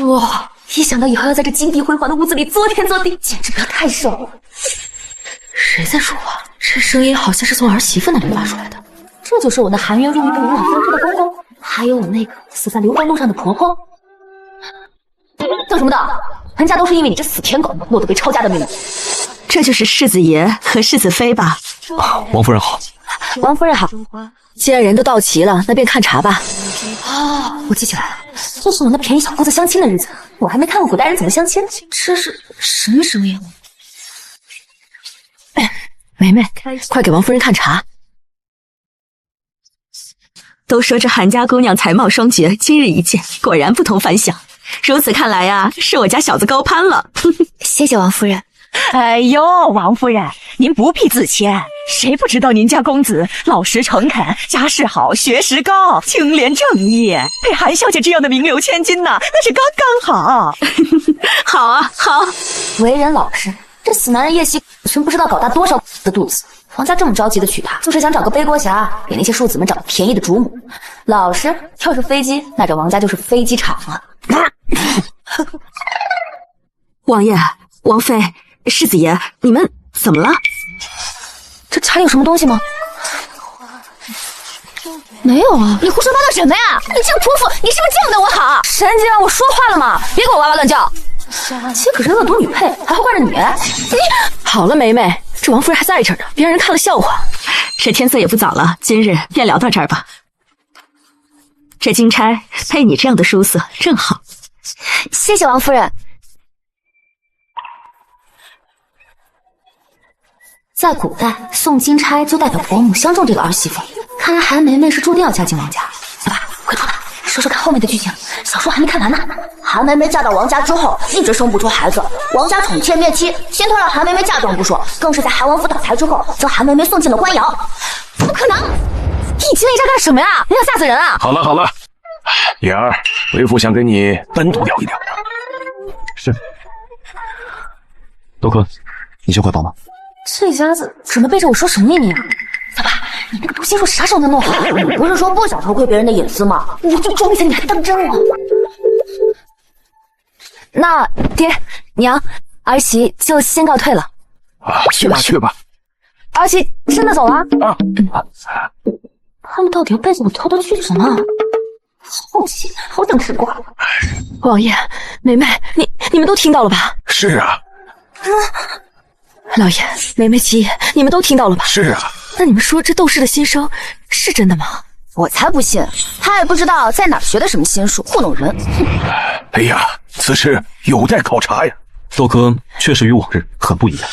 哇！一想到以后要在这金碧辉煌的屋子里作天作地，简直不要太爽了。谁在说话？这声音好像是从儿媳妇那里发出来的。这就是我那含冤入狱、无脑分尸的公公，还有我那个死在流光路上的婆婆。叫什么的？全家都是因为你这死舔狗，落得被抄家的命运。这就是世子爷和世子妃吧？王夫人好。王夫人好。既然人都到齐了，那便看茶吧。哦，我记起来了，就是我那便宜小姑子相亲的日子，我还没看过古代人怎么相亲。这是什么声音？梅梅，快给王夫人看茶。都说这韩家姑娘才貌双绝，今日一见，果然不同凡响。如此看来呀，是我家小子高攀了。谢谢王夫人。哎呦，王夫人，您不必自谦，谁不知道您家公子老实诚恳，家世好，学识高，清廉正义，配韩小姐这样的名流千金呢，那是刚刚好。好啊，好。为人老实，这死男人叶希真不知道搞大多少的肚子。王家这么着急的娶她，就是想找个背锅侠，给那些庶子们找个便宜的主母。老实，要是飞机，那这王家就是飞机场了。王爷、王妃、世子爷，你们怎么了？这茶里有什么东西吗？没有啊！你胡说八道什么呀？你这个泼妇，你是不是见不得我好？神经！我说话了嘛，别给我哇哇乱叫。妻可是恶毒女配，还会惯着你？好了，梅梅，这王夫人还在这儿呢，别让人看了笑话。这天色也不早了，今日便聊到这儿吧。这金钗配你这样的淑色正好。谢谢王夫人。在古代，送金钗就代表伯母相中这个儿媳妇，看来韩梅梅是注定要嫁进王家。小八，快说吧，说说看后面的剧情，小说还没看完呢。韩梅梅嫁到王家之后，一直生不出孩子，王家宠妾灭妻，先头让韩梅梅嫁妆不说，更是在韩王府倒台之后，将韩梅梅送进了官窑。不可能！你急了一炸干什么呀？你想吓死人啊！好了好了，妍儿，为父想跟你单独聊一聊。是。豆哥，你先回房吧。这家子准备背着我说什么秘密啊？小八，你那个读心术啥时候能弄好？你不是说不想偷窥别人的隐私吗？我就装一下，你还当真了？那爹娘，儿媳就先告退了。啊，去吧去吧。儿媳真的走了？他们到底要背着我偷偷去什么？好奇，好想吃瓜。王爷、梅梅，你们都听到了吧？是啊。老爷、梅梅七爷，你们都听到了吧？是啊。那你们说这窦氏的心声是真的吗？我才不信，他也不知道在哪儿学的什么心术，糊弄人。哎呀，此事有待考察呀。豆哥确实与往日很不一样。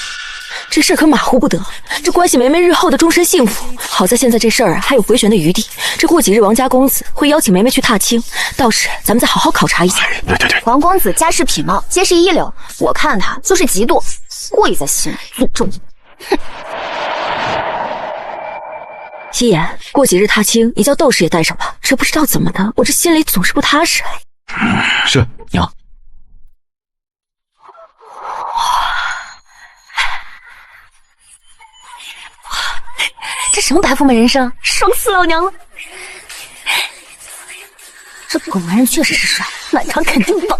这事可马虎不得，这关系梅梅日后的终身幸福。好在现在这事儿还有回旋的余地，这过几日王家公子会邀请梅梅去踏青，到时咱们再好好考察一下。对对对，王公子家世品貌皆是一流，我看他就是嫉妒，故意在心里诅咒你。哼！夕颜，过几日踏青，你叫窦氏也带上吧。这不知道怎么的，我这心里总是不踏实。是娘。这什么白富美人生，爽死老娘了！这狗男人确实是帅，满场肯定爆。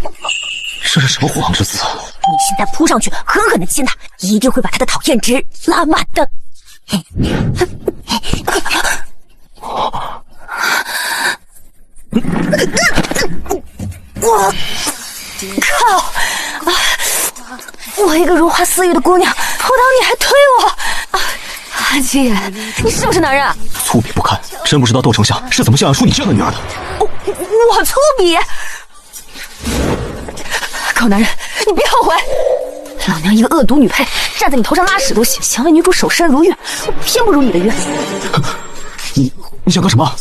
这是什么虎狼之词？你现在扑上去，狠狠的亲他，一定会把他的讨厌值拉满的。我靠！我一个如花似玉的姑娘，扑倒你还推我！韩七爷，你是不是男人？粗鄙不堪，真不知道窦丞相是怎么想养出你这样的女儿的。我粗鄙！狗男人，你别后悔！老娘一个恶毒女配，站在你头上拉屎都行，想为女主守身如玉，我偏不如你的愿。你想干什么？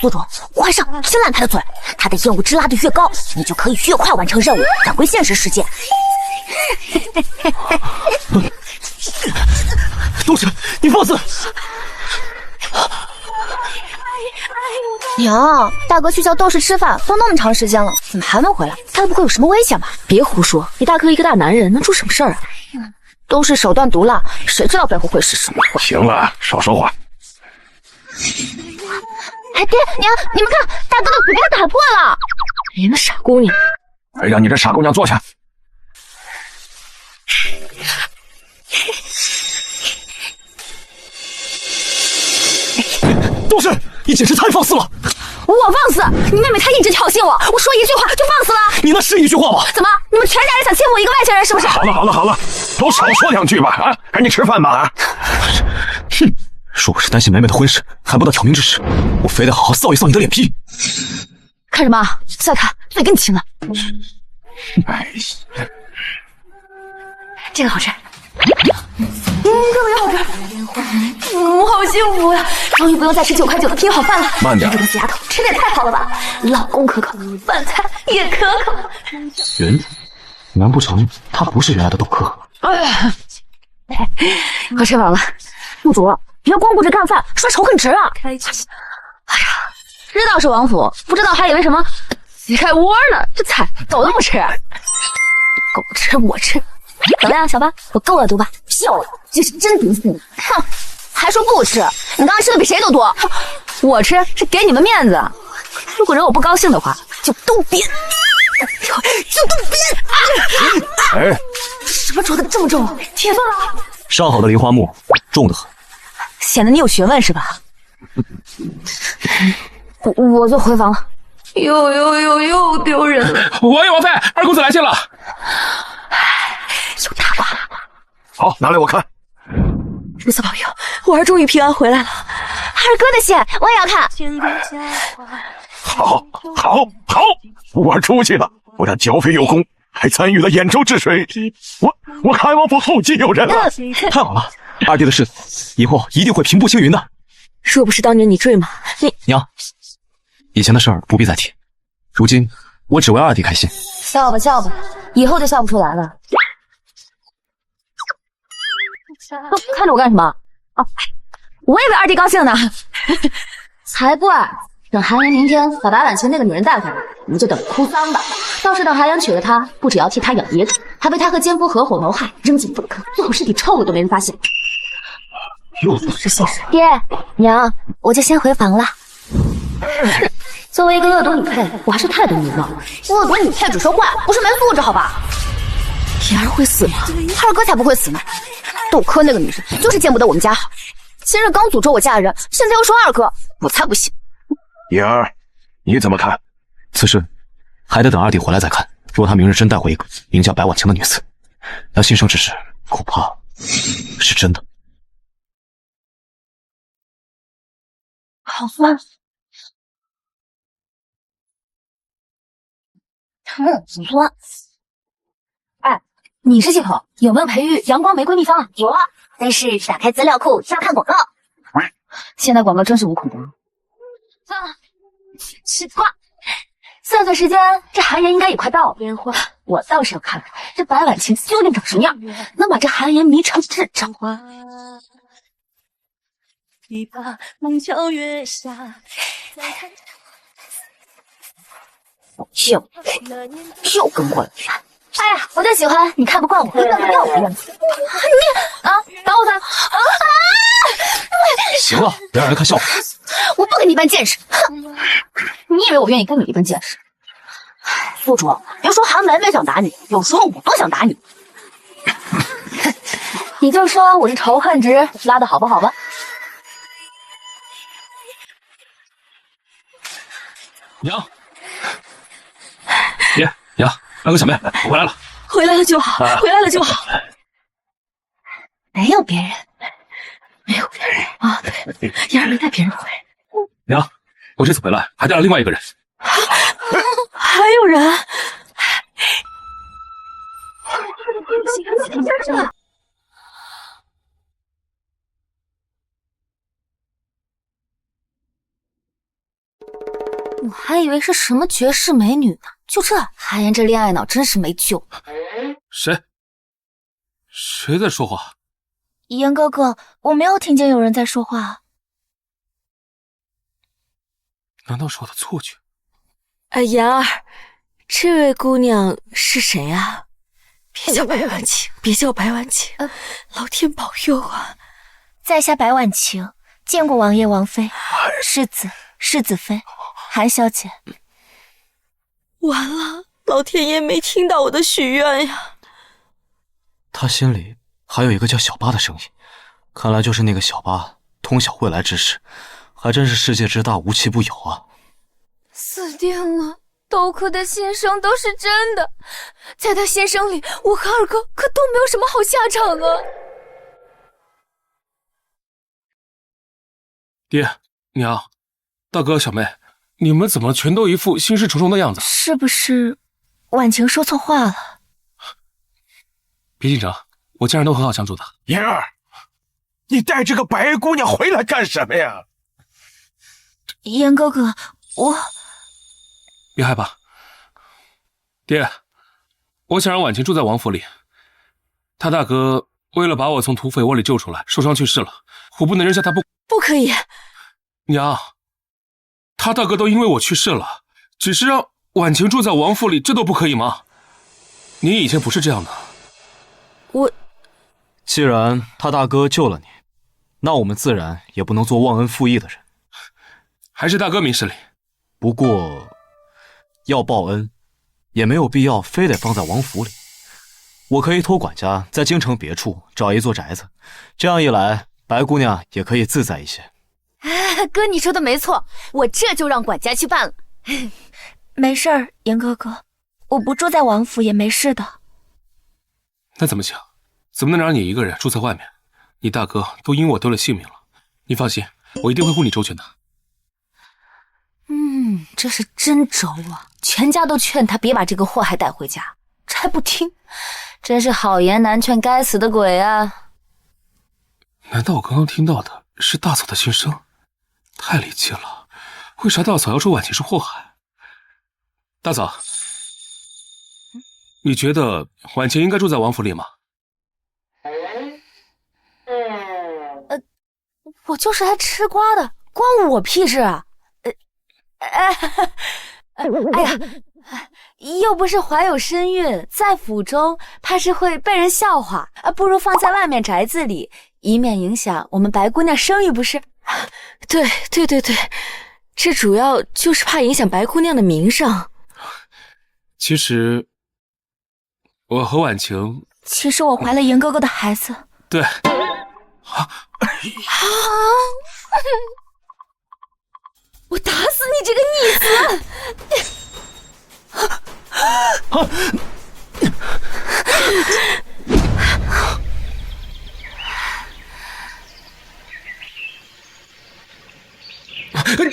苏总，皇上，先烂他的嘴，他的厌恶值拉得越高，你就可以越快完成任务，返回现实世界。都是你放肆！娘，大哥去叫窦氏吃饭都那么长时间了，怎么还没回来？他不会有什么危险吧？别胡说，你大哥一个大男人能出什么事儿啊？都是手段毒辣，谁知道背后会是什么？行了，少说话。哎，爹娘，你们看，大哥的嘴被他打破了。你那傻姑娘，让你这傻姑娘坐下。都是你简直太放肆了！我放肆？你妹妹她一直挑衅我，我说一句话就放肆了？你那是一句话吗？怎么？你们全家人想欺负我一个外星人是不是？好了，都少说2句吧！啊，赶紧吃饭吧！啊！哼，若不是担心梅梅的婚事，还不到挑明之时，我非得好好扫一扫你的脸皮。看什么？再看嘴跟你亲了。哎，这个好吃。这个也好吃。好幸福呀！终于不用再吃9块9的拼好饭了。慢点，这个死丫头吃的也太好了吧！老公可口，饭菜也可口。云，难不成他不是原来的豆科？我吃饱了。陆主，别光顾着干饭，刷仇恨值啊！哎呀，知道是王府，不知道还以为什么鸡开窝呢。这菜狗都不吃，狗不吃我吃。怎么样，小八，我够了毒吧？漂亮，这是真毒死你！哼，还说不吃，你刚刚吃的比谁都多。我吃是给你们面子，如果惹我不高兴的话，就都别，就都别！哎，什么镯子这么重？铁做的？上好的梨花木，重得很，显得你有学问是吧？我就回房了。又丢人了！王爷王妃，二公子来信了。有大瓜。好，拿来我看。如此保佑，我儿终于平安回来了。二哥的信我也要看。好，我儿出息了，不但剿匪有功，还参与了兖州治水。我开王府后继有人了。太好了，二弟的事以后一定会平步青云的。若不是当年你坠马，娘，以前的事儿不必再提。如今我只为二弟开心。笑吧，以后就笑不出来了。看着我干什么？哦，我也为二弟高兴呢。才怪！等韩岩明天把白婉晴那个女人带回来，你们就等着哭丧吧。到时等韩岩娶了她，不只要替她养野种，还为她和奸夫合伙谋害，扔进粪坑，最后尸体臭了都没人发现。又是现实。爹娘，我就先回房了。作为一个恶毒女配，我还是太懂礼貌。恶毒女配只说坏，不是没素质好吧？妍儿会死吗？二哥才不会死呢。窦科那个女人就是见不得我们家好，今日刚诅咒我嫁人，现在又说二哥，我才不信。妍儿，你怎么看？此事还得等二弟回来再看。若他明日真带回一个名叫白婉晴的女子，那新生之事恐怕是真的。好酸。很酸。哎，你是系统有没有培育阳光玫瑰秘方啊？有啊，但是打开资料库要看广告。现在广告真是无孔不入。算了，吃瓜。算时间，这韩岩应该也快到了。我倒是要看看这白婉晴究竟长什么样，能把这韩岩迷成智障。又跟过来。哎呀，我就喜欢你看不惯我，一瞪就掉我的样子。你啊，打我咋？行了，别让人看笑话。我不跟你一般见识。哼，你以为我愿意跟你一般见识？宿主，别说韩梅梅想打你，有时候我都想打你。你就说我这仇恨值拉的好不好吧？娘，爷娘，二哥小妹，我回来了。回来了就好，回来了就好。没有别人，没有别人啊！对，燕儿没带别人回来。娘，我这次回来还带了另外一个人。还有人？我还以为是什么绝世美女呢，就这韩岩这恋爱脑真是没救。谁在说话？岩哥哥，我没有听见有人在说话。难道是我的错觉？妍儿，这位姑娘是谁啊？别叫白婉晴，别叫白婉晴，老天保佑啊！在下白婉晴，见过王爷王妃，世子妃，韩小姐。完了，老天爷没听到我的许愿呀。他心里还有一个叫小八的声音，看来就是那个小八通晓未来之事，还真是世界之大无奇不有啊。死定了，豆蔻的心声都是真的，在他心声里，我和二哥可都没有什么好下场啊。爹娘，大哥小妹，你们怎么全都一副心事重重的样子？是不是婉晴说错话了？别紧张，我家人都很好相处的。妍儿，你带这个白姑娘回来干什么呀？严哥哥，我……别害怕，爹，我想让婉晴住在王府里。他大哥为了把我从土匪窝里救出来，受伤去世了，我不能扔下他不可以。娘，他大哥都因为我去世了，只是让婉晴住在王府里，这都不可以吗？你以前不是这样的。既然他大哥救了你，那我们自然也不能做忘恩负义的人。还是大哥明事理。不过要报恩，也没有必要非得放在王府里。我可以托管家在京城别处找一座宅子，这样一来，白姑娘也可以自在一些。哥，你说的没错，我这就让管家去办了。没事儿，严哥哥，我不住在王府也没事的。那怎么行？怎么能让你一个人住在外面？你大哥都因我丢了性命了，你放心，我一定会护你周全的。这是真轴啊！全家都劝他别把这个祸害带回家，这还不听，真是好言难劝该死的鬼啊！难道我刚刚听到的是大嫂的心声？太离奇了，为啥大嫂要说婉晴是祸害？大嫂，你觉得婉晴应该住在王府里吗？我就是来吃瓜的，关我屁事啊！哎呀，又不是怀有身孕，在府中怕是会被人笑话啊，不如放在外面宅子里，以免影响我们白姑娘声誉，不是？对，这主要就是怕影响白姑娘的名声。其实我和婉晴，其实我怀了严哥哥的孩子。对。我打死你这个逆子！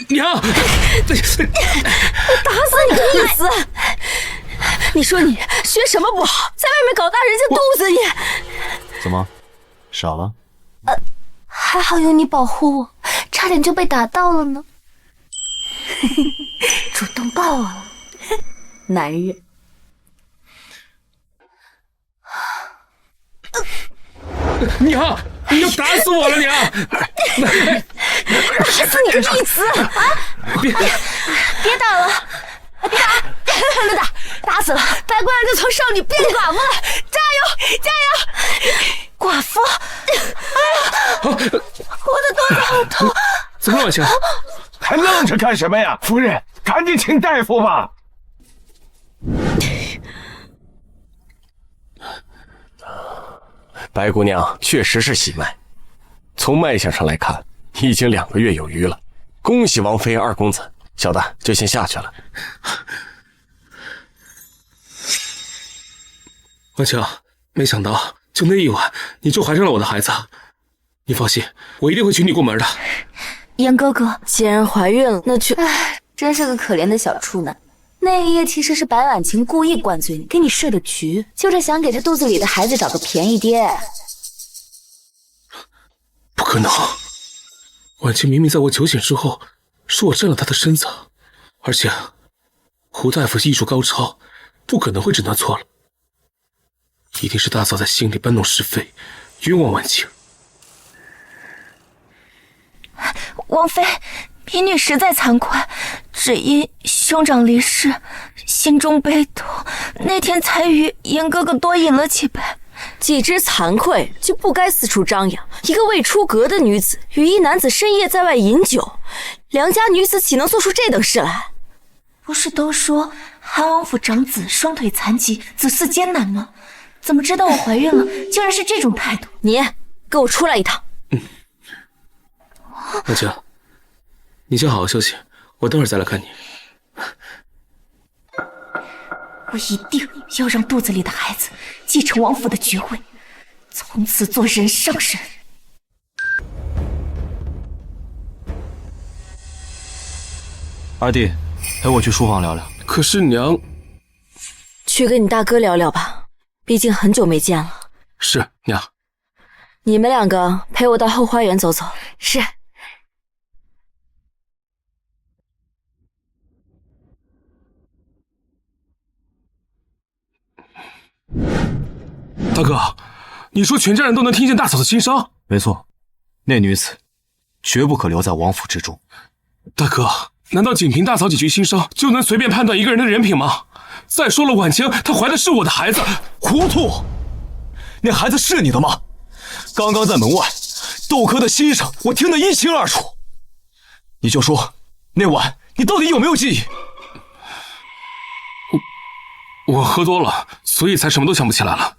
娘，我打死你个逆子！你说你学什么不好，在外面搞大人家肚子你？怎么，傻了？还好有你保护我，差点就被打到了呢。主动抱我了，男人。娘，你要打死我了，娘！打死你个逆子！别打了，别打，打死了，白姑娘就从少女变寡妇了，加油，加油！寡妇，我的肚子好痛！怎么了，婉晴？还愣着干什么呀？夫人，赶紧请大夫吧。白姑娘确实是喜脉，从脉象上来看，已经2个月有余了。恭喜王妃、二公子，小的就先下去了。婉晴，没想到就那一晚，你就怀上了我的孩子。你放心，我一定会娶你过门的。严哥哥，既然怀孕了，那就……真是个可怜的小处男。那一夜其实是白婉晴故意灌醉你，给你设的局，就是想给这肚子里的孩子找个便宜爹。不可能！婉晴明明在我酒醒之后说我占了她的身子，而且胡大夫医术高超，不可能会诊断错了。一定是大嫂在心里搬弄是非，冤枉婉晴。王妃，民女实在惭愧，只因兄长离世，心中悲痛，那天才与严哥哥多饮了几杯。既知惭愧，就不该四处张扬。一个未出阁的女子与一男子深夜在外饮酒，良家女子岂能做出这等事来？不是都说韩王府长子双腿残疾，子嗣艰难吗？怎么知道我怀孕了，竟然是这种态度？你给我出来一趟！婉清，你先好好休息，我等会儿再来看你。我一定要让肚子里的孩子继承王府的爵位，从此做人上人。二弟，陪我去书房聊聊。可是娘，去跟你大哥聊聊吧，毕竟很久没见了。是娘。你们两个陪我到后花园走走。是。大哥，你说全家人都能听见大嫂的心声？没错，那女子绝不可留在王府之中。大哥，难道仅凭大嫂几句心声就能随便判断一个人的人品吗？再说了，婉清她怀的是我的孩子。糊涂！那孩子是你的吗？刚刚在门外，窦科的心声我听得一清二楚。你就说，那晚你到底有没有记忆？我喝多了，所以才什么都想不起来了。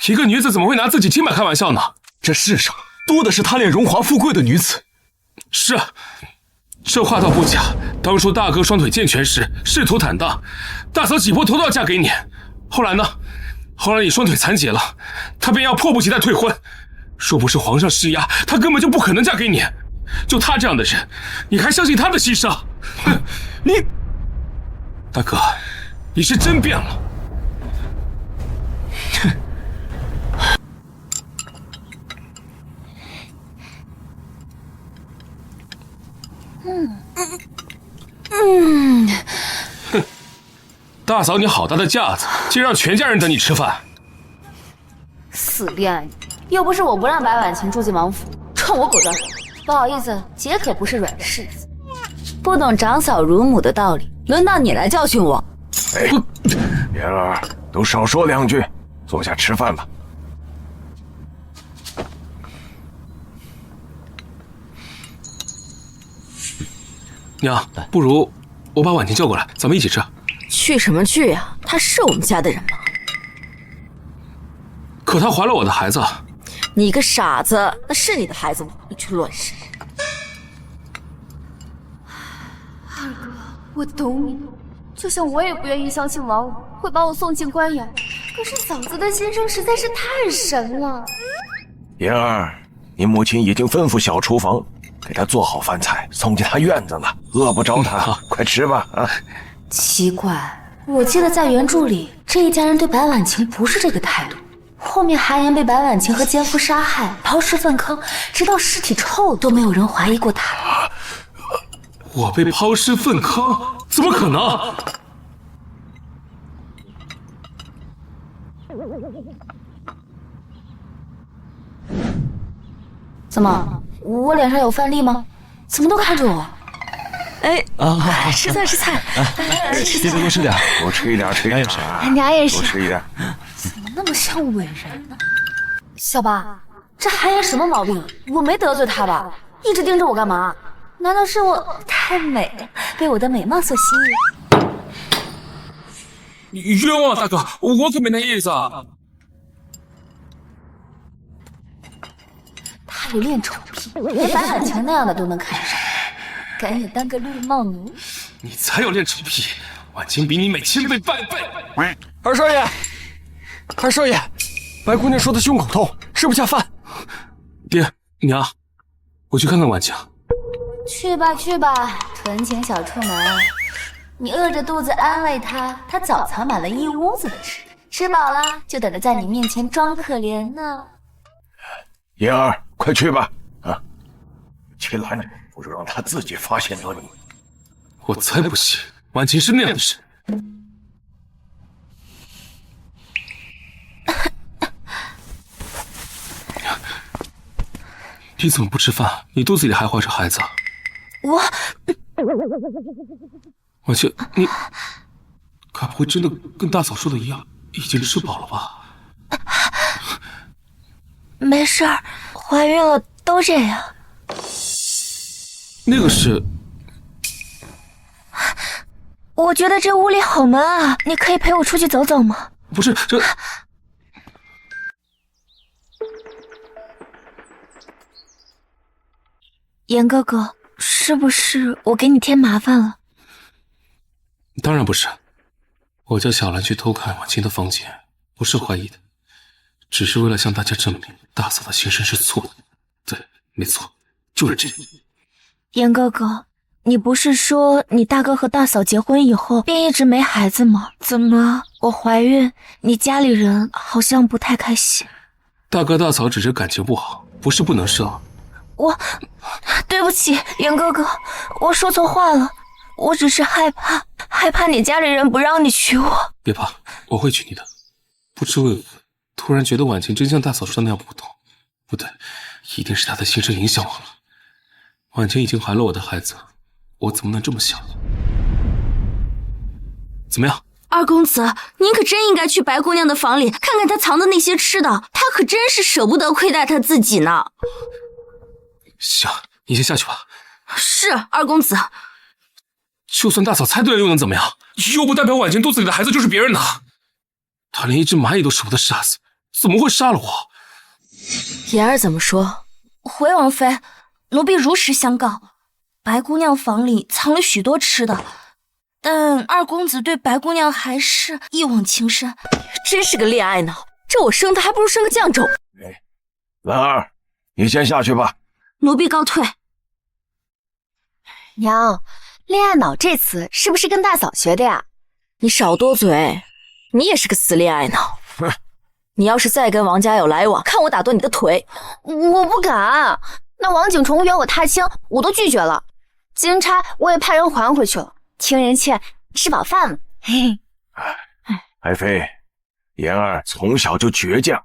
一个女子怎么会拿自己清白开玩笑呢？这世上多的是贪恋荣华富贵的女子。是，这话倒不假。当初大哥双腿健全时，仕途坦荡，大嫂挤破头都要嫁给你。后来呢？后来你双腿残疾了，她便要迫不及待退婚。若不是皇上施压，她根本就不可能嫁给你。就她这样的人，你还相信她的心声？哼，你，大哥，你是真变了。哼。哼，大嫂你好大的架子，竟让全家人等你吃饭。死恋爱女，又不是我不让白婉晴住进王府，冲我狗端手。不好意思，姐可不是软柿子，不懂长嫂如母的道理，轮到你来教训我。哎，莲儿，都少说两句，坐下吃饭吧。娘，不如我把婉晴叫过来，咱们一起吃。去什么去呀？她是我们家的人吗？可她怀了我的孩子。你个傻子，那是你的孩子吗？你去乱说。二哥，我懂你，就像我也不愿意相信王五会把我送进官衙，可是嫂子的心声实在是太神了。妍儿，你母亲已经吩咐小厨房给她做好饭菜，送进她院子了，饿不着她。快吃吧啊！奇怪，我记得在原著里，这一家人对白婉晴不是这个态度。后面韩岩被白婉晴和奸夫杀害，抛尸粪坑，直到尸体臭都没有人怀疑过他。我被抛尸粪坑？怎么可能？怎么，我脸上有饭粒吗？怎么都看着我？哎，吃菜吃菜，爹多吃点，多吃一点，吃一点。娘也是，多吃一点。怎么那么像伟人呢？小八，这韩岩什么毛病？我没得罪他吧？一直盯着我干嘛？难道是我太美了，被我的美貌所吸引？冤枉了，大哥，我可没那意思啊！他有恋宠癖，连白婉晴那样的都能看上，敢也当个绿帽奴？你才有恋宠癖，婉晴比你美千倍百倍。二少爷，二少爷，白姑娘说的胸口痛，吃不下饭。爹娘，我去看看婉晴。去吧去吧，纯情小处男，你饿着肚子安慰她，她早藏满了一屋子的吃，吃饱了就等着在你面前装可怜呢。妍儿，快去吧啊！去拦着，不如让她自己发现得你。我才不信婉晴是那样的人。你怎么不吃饭？你肚子里还怀着孩子？我，婉晴，你该不会真的跟大嫂说的一样，已经吃饱了吧？没事儿，怀孕了都这样。那个是我觉得这屋里好闷啊，你可以陪我出去走走吗？不是这。严哥哥，是不是我给你添麻烦了？当然不是，我叫小兰去偷看婉清的房间，不是怀疑的，只是为了向大家证明大嫂的心声是错的。对，没错，就是这样。严哥哥，你不是说你大哥和大嫂结婚以后便一直没孩子吗？怎么我怀孕，你家里人好像不太开心？大哥大嫂只是感情不好，不是不能生。对不起，严哥哥，我说错话了，我只是害怕你家里人不让你娶我。别怕，我会娶你的。不知为何，突然觉得婉晴真像大嫂说的那样普通。不对，一定是她的心声影响我了。婉晴已经怀了我的孩子，我怎么能这么想？怎么样？二公子，您可真应该去白姑娘的房里看看她藏的那些吃的，她可真是舍不得亏待她自己呢。行，你先下去吧。是，二公子。就算大嫂猜对了又能怎么样？又不代表婉晴肚子里的孩子就是别人的。她连一只蚂蚁都舍不得杀死，怎么会杀了我？言儿怎么说？回王妃，奴婢如实相告，白姑娘房里藏了许多吃的，但二公子对白姑娘还是一往情深。真是个恋爱脑，这我生的还不如生个犟种。兰儿，你先下去吧。奴婢告退。娘，恋爱脑这词是不是跟大嫂学的呀？你少多嘴，你也是个死恋爱脑。你要是再跟王家有来往，看我打断你的腿！我不敢，那王景崇约我踏青，我都拒绝了。金钗我也派人还回去了。听人劝，吃饱饭了。嘿嘿。爱妃，言儿从小就倔强，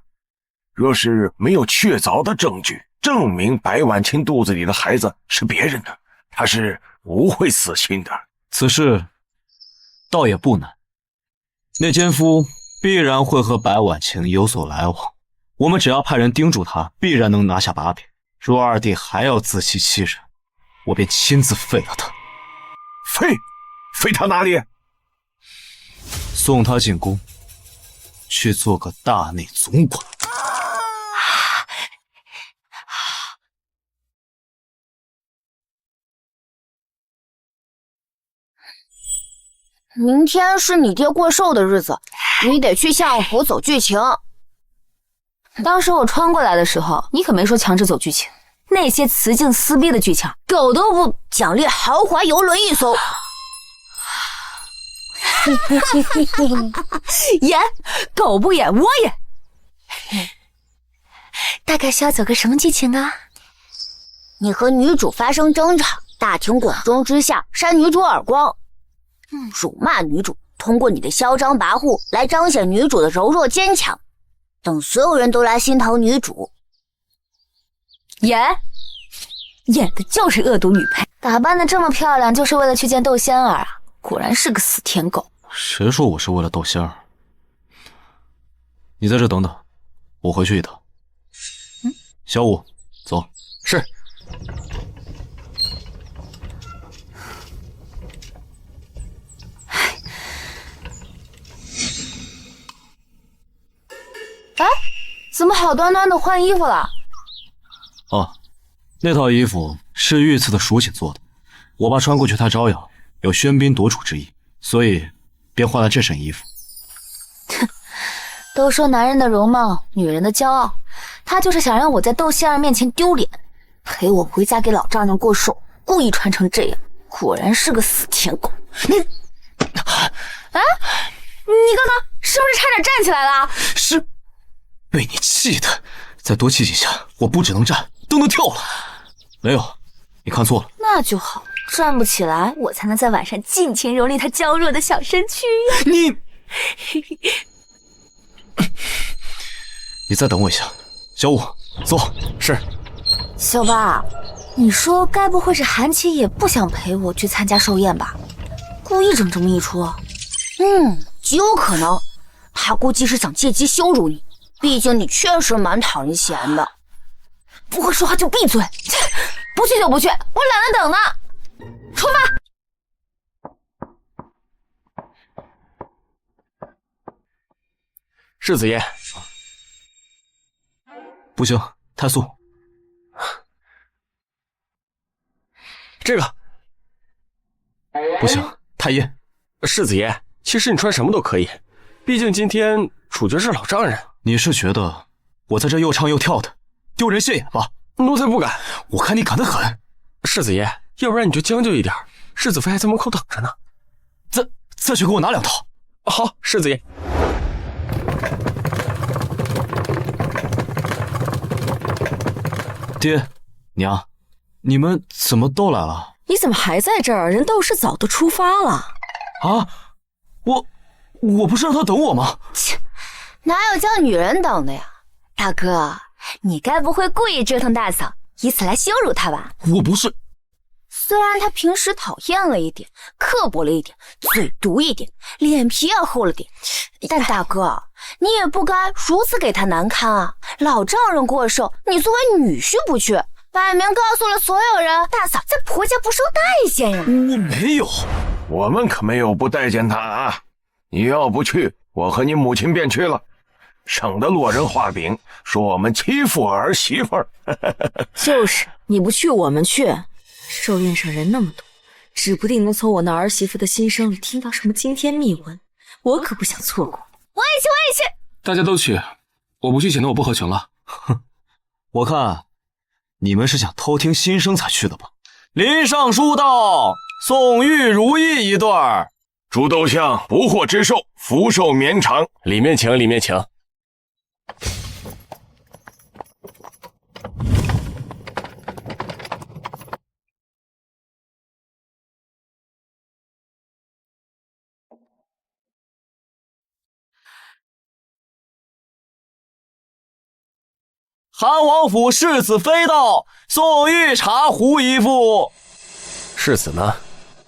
若是没有确凿的证据证明白婉清肚子里的孩子是别人的，他是不会死心的。此事倒也不难，那奸夫必然会和白婉清有所来往，我们只要派人盯住他，必然能拿下把柄。若二弟还要自欺欺人，我便亲自废了他。废他哪里？送他进宫，去做个大内总管。明天是你爹过寿的日子，你得去相府走剧情。当时我穿过来的时候，你可没说强制走剧情，那些雌竞撕逼的剧情，狗都不奖励豪华游轮一艘。演，狗不演我演。大概是要走个什么剧情啊？你和女主发生争吵，大庭广众之下扇女主耳光，辱骂女主，通过你的嚣张跋扈来彰显女主的柔弱坚强。等所有人都来心疼女主，演的就是恶毒女配，打扮的这么漂亮，就是为了去见窦仙儿啊！果然是个死舔狗。谁说我是为了窦仙儿？你在这等等，我回去一趟。小五，走。是。哎，怎么好端端的换衣服了？哦，那套衣服是御赐的蜀锦做的，我爸穿过去太招摇，有喧宾夺主之意，所以便换了这身衣服。都说男人的容貌，女人的骄傲，他就是想让我在窦仙儿面前丢脸，陪我回家给老丈人过寿，故意穿成这样，果然是个死舔狗。你，啊，你刚刚是不是差点站起来了？是。被你气的，再多气几下，我不只能站，都能跳了。没有，你看错了。那就好，站不起来，我才能在晚上尽情蹂躏他娇弱的小身躯呀。你再等我一下，小五，走。是。小八，你说该不会是韩琦也不想陪我去参加寿宴吧？故意整这么一出？极有可能，他估计是想借机羞辱你。毕竟你确实蛮讨人嫌的，不会说话就闭嘴，不去就不去，我懒得等呢。出发。世子爷，不行，太素。这个不行，太阴。世子爷，其实你穿什么都可以，毕竟今天主角是老丈人。你是觉得我在这又唱又跳的丢人现眼吧？奴才不敢。我看你敢得很。世子爷，要不然你就将就一点，世子妃还在门口等着呢。再去给我拿2套。好，世子爷。爹，娘，你们怎么都来了？你怎么还在这儿？人斗士早都出发了。啊，我不是让他等我吗？切，哪有叫女人等的呀？大哥，你该不会故意折腾大嫂，以此来羞辱她吧？我不是。虽然她平时讨厌了一点，刻薄了一点，嘴毒一点，脸皮也厚了点，但大哥，你也不该如此给她难堪啊！老丈人过寿，你作为女婿不去，摆明告诉了所有人，大嫂在婆家不受待见呀！我没有，我们可没有不待见她啊！你要不去，我和你母亲便去了，省得落人画饼，说我们欺负儿媳妇儿。就是，你不去，我们去。寿宴上人那么多，指不定能从我那儿媳妇的心声里听到什么惊天秘闻，我可不想错过。我也去，我也去。大家都去，我不去显得我不合群了。哼，我看你们是想偷听心声才去的吧？临上书道，宋玉如意一段。祝斗相不惑之寿，福寿绵长。里面请，里面请。韩王府世子妃到，宋玉茶壶一副。世子呢？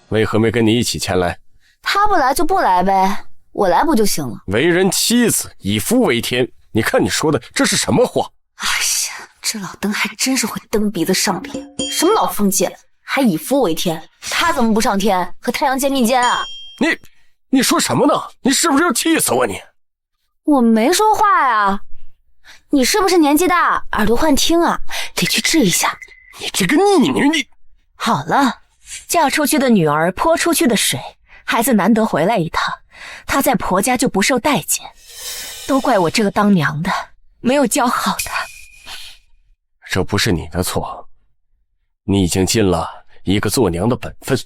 为何没跟你一起前来？他不来就不来呗，我来不就行了？为人妻子，以夫为天，你看你说的这是什么话？哎呀，这老登还真是会蹬鼻子上天，什么老封建，还以夫为天，他怎么不上天和太阳肩并肩啊？你说什么呢？你是不是要气死我你？我没说话呀。你是不是年纪大，耳朵幻听啊？得去治一下。你这个逆女，你好了，嫁出去的女儿泼出去的水，孩子难得回来一趟，她在婆家就不受待见，都怪我这个当娘的没有教好她。这不是你的错，你已经尽了一个做娘的本分。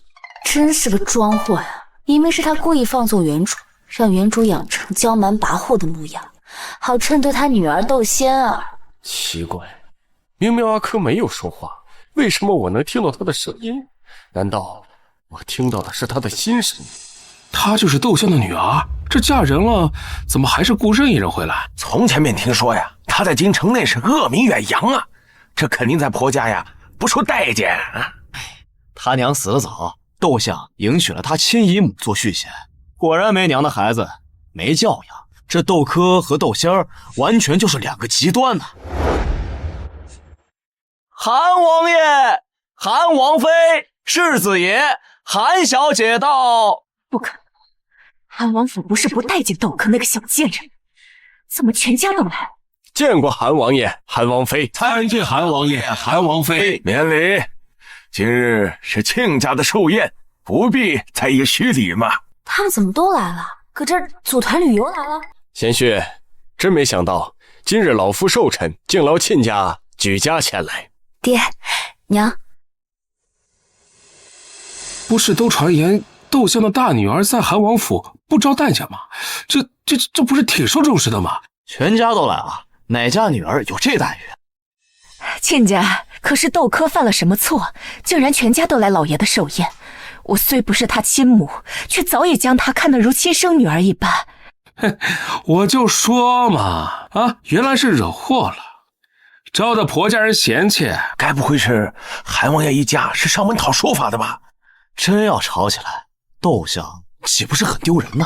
真是个装货呀！明明是他故意放纵原主，让原主养成娇蛮跋扈的模样，好衬托他女儿窦仙儿。奇怪，明明阿珂没有说话，为什么我能听到他的声音？难道我听到的是他的心声？她就是窦相的女儿，这嫁人了，怎么还是雇任意人回来？从前便听说呀，她在京城内是恶名远扬啊，这肯定在婆家呀不受待见啊。他娘死得早，窦相迎娶了他亲姨母做续弦，果然没娘的孩子，没教养。这窦珂和窦仙儿完全就是2个极端呐。韩王爷、韩王妃、世子爷、韩小姐到。不可能，韩王府不是不待见窦珂那个小贱人，怎么全家都来？见过韩王爷、韩王妃。参见韩王爷、韩王妃。免礼。今日是亲家的寿宴，不必在意虚礼嘛。他们怎么都来了？搁这儿组团旅游来了？贤婿，真没想到今日老夫寿辰，竟劳亲家举家前来。爹娘，不是都传言窦相的大女儿在韩王府不招待见吗？这不是挺受重视的吗？全家都来了，哪家女儿有这待遇？亲家，可是窦珂犯了什么错，竟然全家都来老爷的寿宴？我虽不是他亲母，却早已将她看得如亲生女儿一般。我就说嘛，原来是惹祸了，招得婆家人嫌弃。该不会是韩王爷一家是上门讨说法的吧？真要吵起来，窦相岂不是很丢人呢？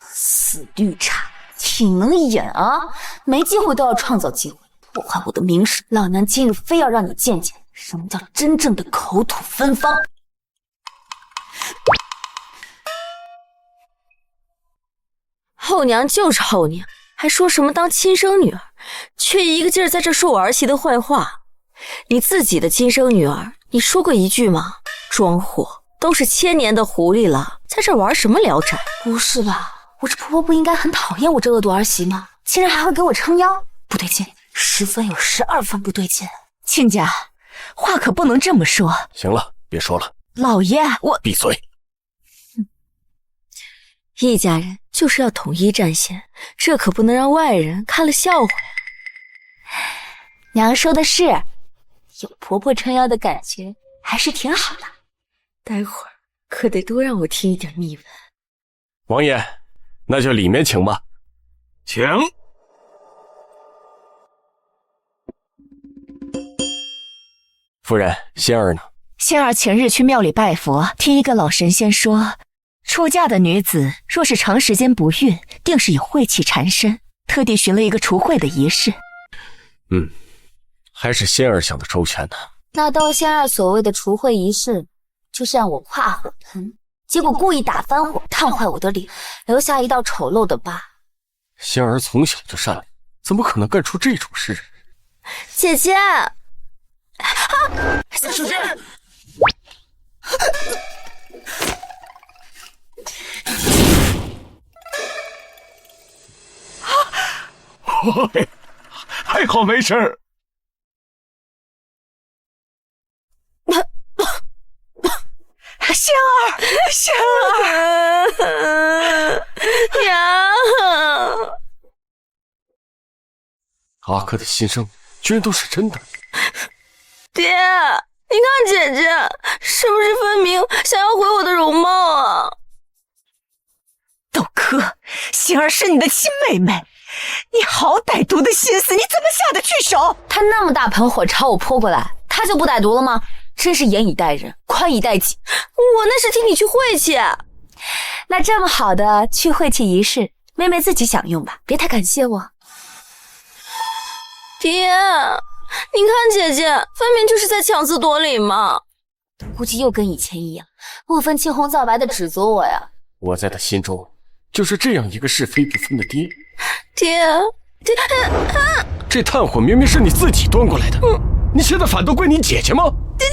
死绿茶，挺能演啊！没机会都要创造机会，破坏我的名声。老娘今日非要让你见见什么叫真正的口吐芬芳。后娘就是后娘，还说什么当亲生女儿，却一个劲儿在这说我儿媳的坏话。你自己的亲生女儿，你说过一句吗？装货，都是1000年的狐狸了，在这玩什么聊斋？不是吧？我这婆婆不应该很讨厌我这恶毒儿媳吗？竟然还会给我撑腰，不对劲，10分有12分不对劲。亲家，话可不能这么说。行了，别说了。老爷，我闭嘴。一家人就是要统一战线，这可不能让外人看了笑话。娘说的是，有婆婆撑腰的感觉还是挺好的。待会儿可得多让我听一点秘闻。王爷，那就里面请吧。请。夫人，仙儿呢？仙儿前日去庙里拜佛，听一个老神仙说，出嫁的女子若是长时间不孕，定是有晦气缠身，特地寻了一个除晦的仪式。还是仙儿想的周全呢。那窦仙儿所谓的除晦仪式，就是让我跨火盆，结果故意打翻火，烫坏我的脸，留下一道丑陋的疤。仙儿从小就善良，怎么可能干出这种事？姐姐，小姐，还好没事儿。仙儿，仙儿，娘，阿哥的心声居然都是真的。爹，你看姐姐是不是分明想要毁我的容貌啊？窦哥，仙儿是你的亲妹妹，你好歹毒的心思，你怎么下得去手？他那么大盆火朝我泼过来，他就不歹毒了吗？真是严以待人，宽以待己。我那是替你去晦气。那这么好的去晦气仪式，妹妹自己享用吧，别太感谢我。爹，你看姐姐分明就是在强词夺理嘛。估计又跟以前一样，不分青红皂白的指责我呀。我在他心中就是这样一个是非不分的爹。爹，这炭火明明是你自己端过来的，你现在反倒怪你姐姐吗？爹，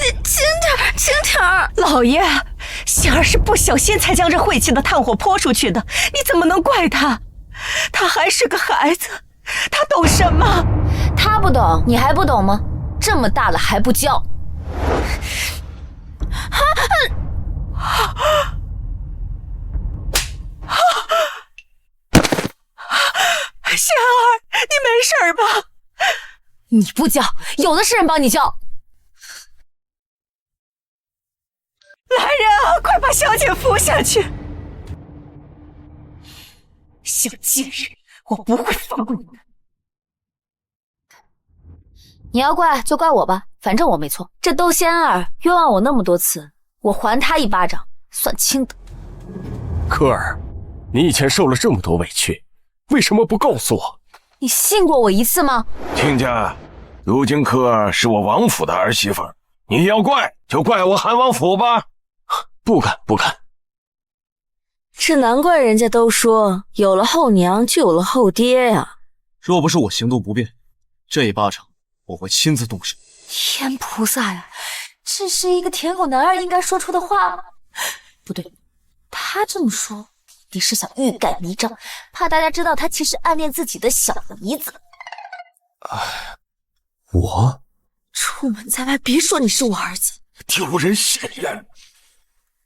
轻点儿。老爷，仙儿是不小心才将这晦气的炭火泼出去的，你怎么能怪她？她还是个孩子，她懂什么？她不懂，你还不懂吗？这么大了还不教。仙儿，你没事吧？你不教，有的是人帮你教。来人啊，快把小姐扶下去！小贱人，我不会放过你的。你要怪就怪我吧，反正我没错。这窦仙儿冤枉我那么多次，我还他一巴掌，算轻的。科儿，你以前受了这么多委屈，为什么不告诉我？你信过我一次吗？亲家，如今科儿是我王府的儿媳妇儿，你要怪就怪我韩王府吧。不敢不敢。这难怪人家都说有了后娘就有了后爹呀。若不是我行动不便，这一巴掌我会亲自动手。天菩萨呀，这是一个舔狗男儿应该说出的话吗？不对，他这么说一定是想欲盖弥彰，怕大家知道他其实暗恋自己的小姨子。我出门在外别说你是我儿子，丢人现眼。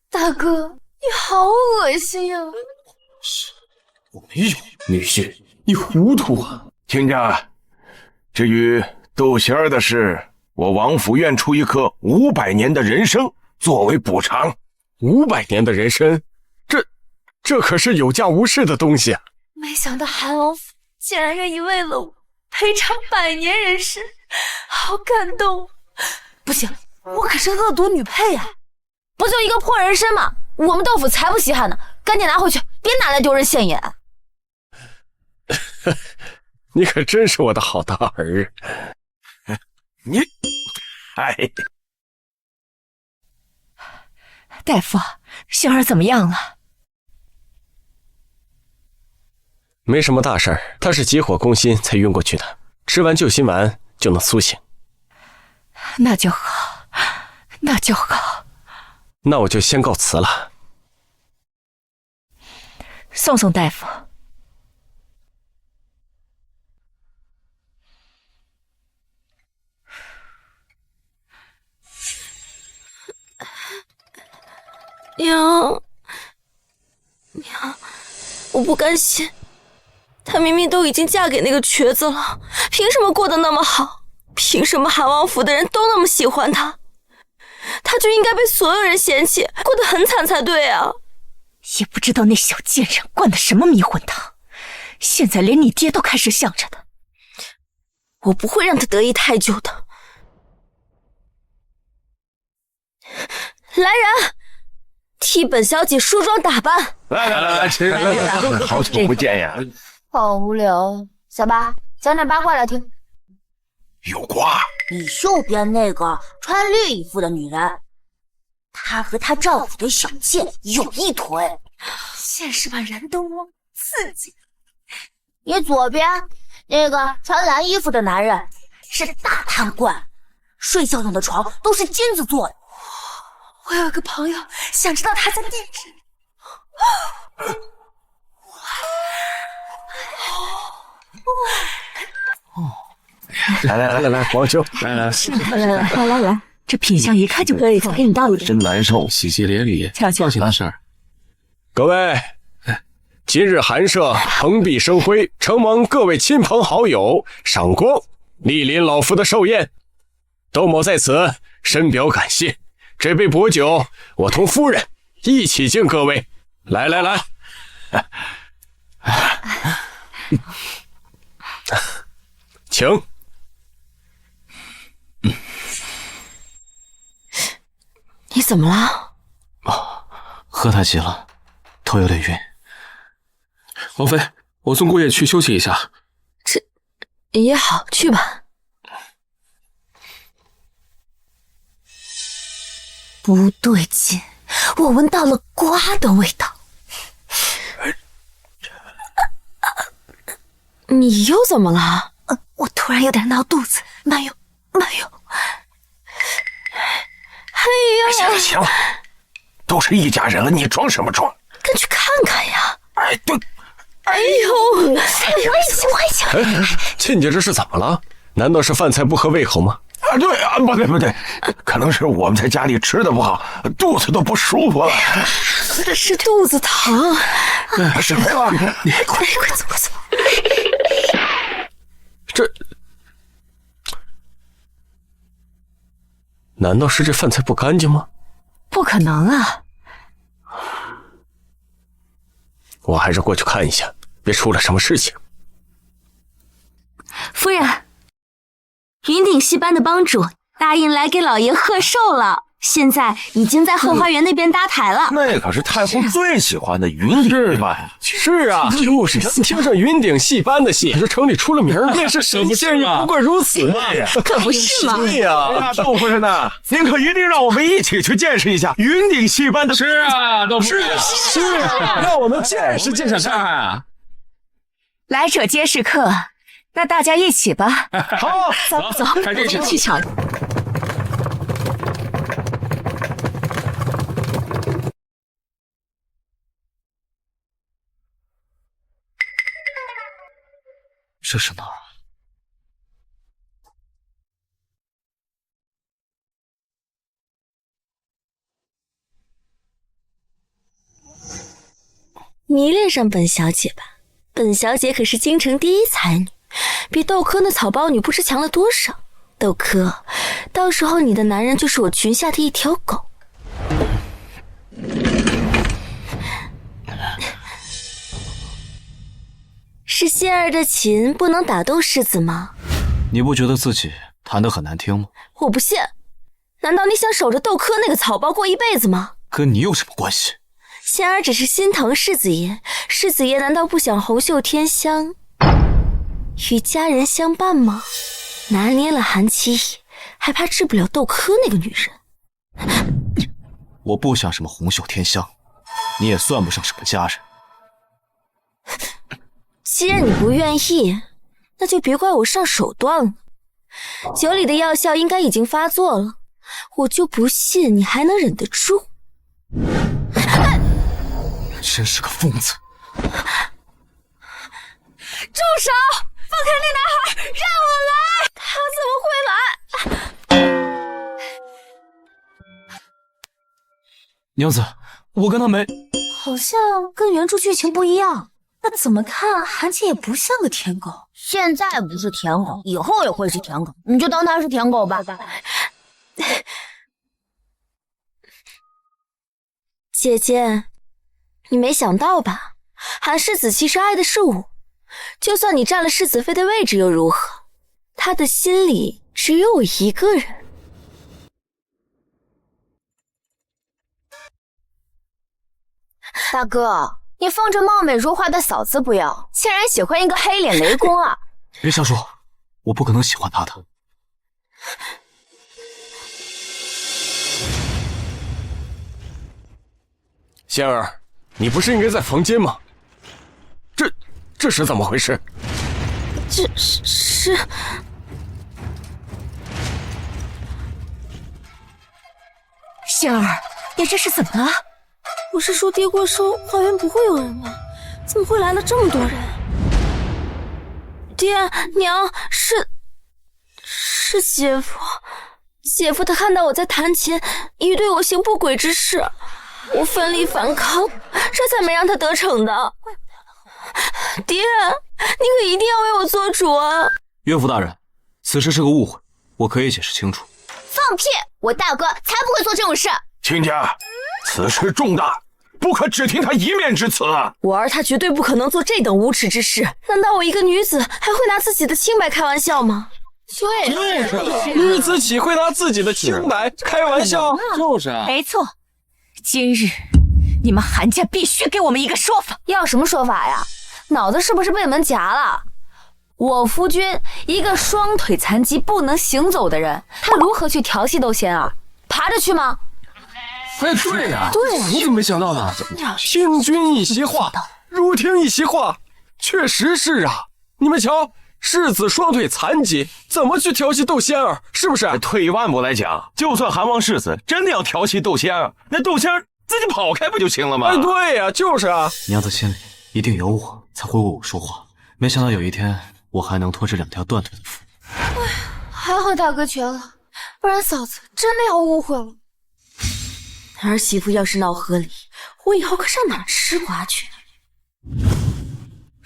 大哥，你好恶心呀！我没有。女婿，你糊涂啊！亲家，至于窦仙儿的事，我王府愿出一颗500年的人参作为补偿。500年的人参，这可是有价无市的东西啊！没想到韩王府竟然愿意为了我赔偿100年人参，好感动！不行，我可是恶毒女配啊！不就一个破人参吗？我们窦府才不稀罕呢！赶紧拿回去，别拿来丢人现眼。你可真是我的好大儿。你，哎，大夫，仙儿怎么样了？没什么大事儿，他是急火攻心才晕过去的，吃完救心丸就能苏醒。那就好，那就好。那我就先告辞了。宋宋大夫。娘，我不甘心，她明明都已经嫁给那个瘸子了，凭什么过得那么好？凭什么韩王府的人都那么喜欢她？她就应该被所有人嫌弃，过得很惨才对啊！也不知道那小贱人灌的什么迷魂汤，现在连你爹都开始向着他。我不会让他得意太久的。来人，替本小姐梳妆打扮。来，好久不见呀！好无聊。小八，讲点八卦来听。有瓜。你右边那个穿绿衣服的女人，她和她丈夫的小妾有一腿，现实版燃灯笼，刺激。你左边那个穿蓝衣服的男人是大贪官，睡觉用的床都是金子做的。我有个朋友，想知道他在地址。来，皇兄，来，这品相一看就可以，再给你倒一杯。真难受，喜结连理，瞧放心的事儿。各位，今日寒舍蓬荜生辉，承蒙各位亲朋好友赏光，莅临老夫的寿宴，窦某在此深表感谢。这杯薄酒，我同夫人一起敬各位。来，请。你怎么了？喝太急了，头有点晕。王妃，我送姑爷去休息一下。这也好，去吧。不对劲，我闻到了瓜的味道。你又怎么了？我突然有点闹肚子，慢用。哎呀，行了，都是一家人了，你装什么装？跟去看看呀！哎，对，哎呦，我一起。亲家这是怎么了？难道是饭菜不合胃口吗？啊，对啊，不对，可能是我们在家里吃的不好，肚子都不舒服了。是肚子疼。是没了，你快走。这难道是这饭菜不干净吗？不可能啊！我还是过去看一下，别出了什么事情。夫人，云顶戏班的帮主答应来给老爷贺寿了，现在已经在后花园那边搭台了。那可是太后最喜欢的云顶戏班。是啊，就是听上云顶戏班的戏，这城里出了名了，那是神仙也不过如此嘛，可不是吗？对呀，窦夫人呐，您可一定让我们一起去见识一下云顶戏班的。是啊，窦夫人，是啊，让我们见识看。来者皆是客，那大家一起吧。好，走，看这个去瞧。这是哪儿？迷恋上本小姐吧，本小姐可是京城第一才女，比窦科那草包女不知强了多少。窦科，到时候你的男人就是我裙下的一条狗。是仙儿的琴不能打动世子吗？你不觉得自己弹得很难听吗？我不信，难道你想守着窦科那个草包过一辈子吗？跟你有什么关系？仙儿只是心疼世子爷，世子爷难道不想红袖添香，与佳人相伴吗？拿捏了韩七爷，还怕治不了窦科那个女人？我不想什么红袖添香，你也算不上什么佳人。既然你不愿意，那就别怪我上手段了。酒里的药效应该已经发作了，我就不信你还能忍得住。真是个疯子！住手！放开那男孩，让我来！他怎么会来？娘子，我跟他没……好像跟原著剧情不一样。那怎么看韩姐也不像个舔狗。现在不是舔狗，以后也会是舔狗，你就当他是舔狗吧。姐姐，你没想到吧？韩世子其实爱的是我，就算你占了世子妃的位置又如何？他的心里只有我一个人。大哥，你放着貌美如花的嫂子不要，竟然喜欢一个黑脸雷公啊！别瞎说，我不可能喜欢他的。仙儿，你不是应该在房间吗？这是怎么回事？这是……仙儿，你这是怎么了？不是说跌过兽花园不会有人吗？怎么会来了这么多人？爹娘，是姐夫。姐夫他看到我在弹琴，已对我行不轨之事，我奋力反抗，这才没让他得逞的。爹，你可一定要为我做主啊！岳父大人，此事是个误会，我可以解释清楚。放屁！我大哥才不会做这种事。亲家，此事重大，不可只听他一面之词啊！我儿他绝对不可能做这等无耻之事。难道我一个女子还会拿自己的清白开玩笑吗？对，女子岂会拿自己的清白开玩笑？就是啊，没错，今日你们韩家必须给我们一个说法。要什么说法呀？脑子是不是被门夹了？我夫君一个双腿残疾不能行走的人，他如何去调戏窦仙儿？爬着去吗？哎，对呀，对呀，我怎么没想到呢？听君一席话，如听一席话，确实是啊。你们瞧，世子双腿残疾，怎么去调戏窦仙儿？是不是？退一万步来讲，就算韩王世子真的要调戏窦仙儿，那窦仙儿自己跑开不就行了吗？哎，对呀，就是啊。娘子心里一定有我，才会为我说话。没想到有一天，我还能拖着2条断腿的父。还好大哥瘸了，不然嫂子真的要误会了。儿媳妇要是闹河里，我以后可上哪吃瓜去？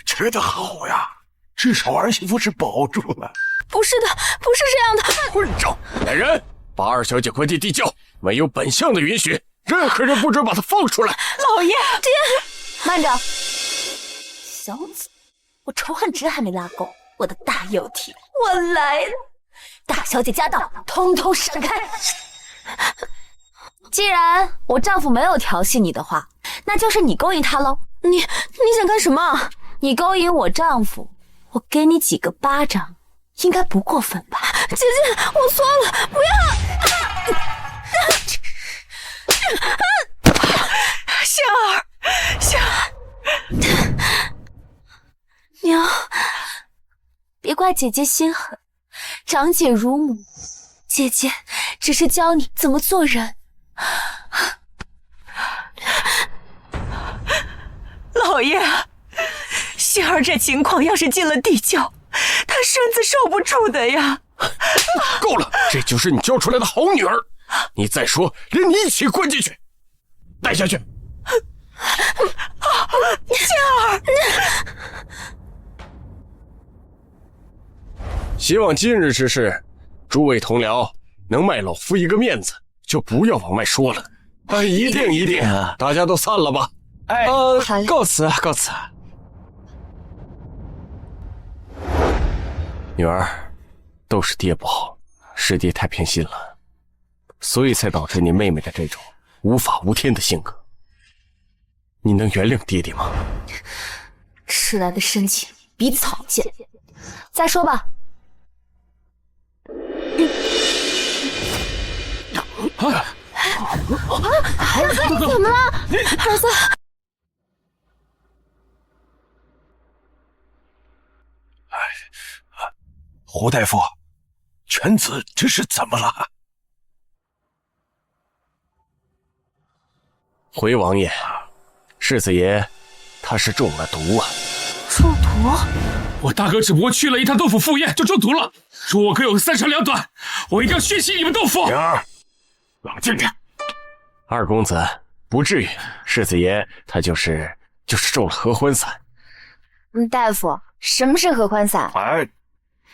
吃得好呀，至少儿媳妇是保住了。不是的，不是这样的。混账！来人，把二小姐快递地窖，没有本相的允许，任何人不准把她放出来。老爷，爹，慢着，小子，我仇恨值还没拉够，我的大幼体，我来了！大小姐驾到，通通闪开！既然我丈夫没有调戏你的话，那就是你勾引他喽。你想干什么？你勾引我丈夫，我给你几个巴掌，应该不过分吧？姐姐，我错了，不要！仙儿，仙儿，娘，别怪姐姐心狠，长姐如母，姐姐只是教你怎么做人。老爷，仙儿这情况要是进了地窖，她身子受不住的呀。够了，这就是你教出来的好女儿。你再说，连你一起关进去，带下去。仙儿，希望今日之事，诸位同僚能卖老夫一个面子，就不要往外说了。哎，一定一定，大家都散了吧。哎，告辞告辞。女儿，都是爹不好，是爹太偏心了，所以才导致你妹妹的这种无法无天的性格。你能原谅爹爹吗？迟来的深情比草贱。再说吧。儿子，怎么了？儿子。胡大夫，犬子这是怎么了？回王爷，世子爷他是中了毒啊！中毒？我大哥只不过去了一趟豆腐赴宴就中毒了，说我哥有三长两短，我一定要血洗你们豆腐！灵儿，冷静点。二公子不至于，世子爷他就是中了合欢散。大夫，什么是合欢散？哎，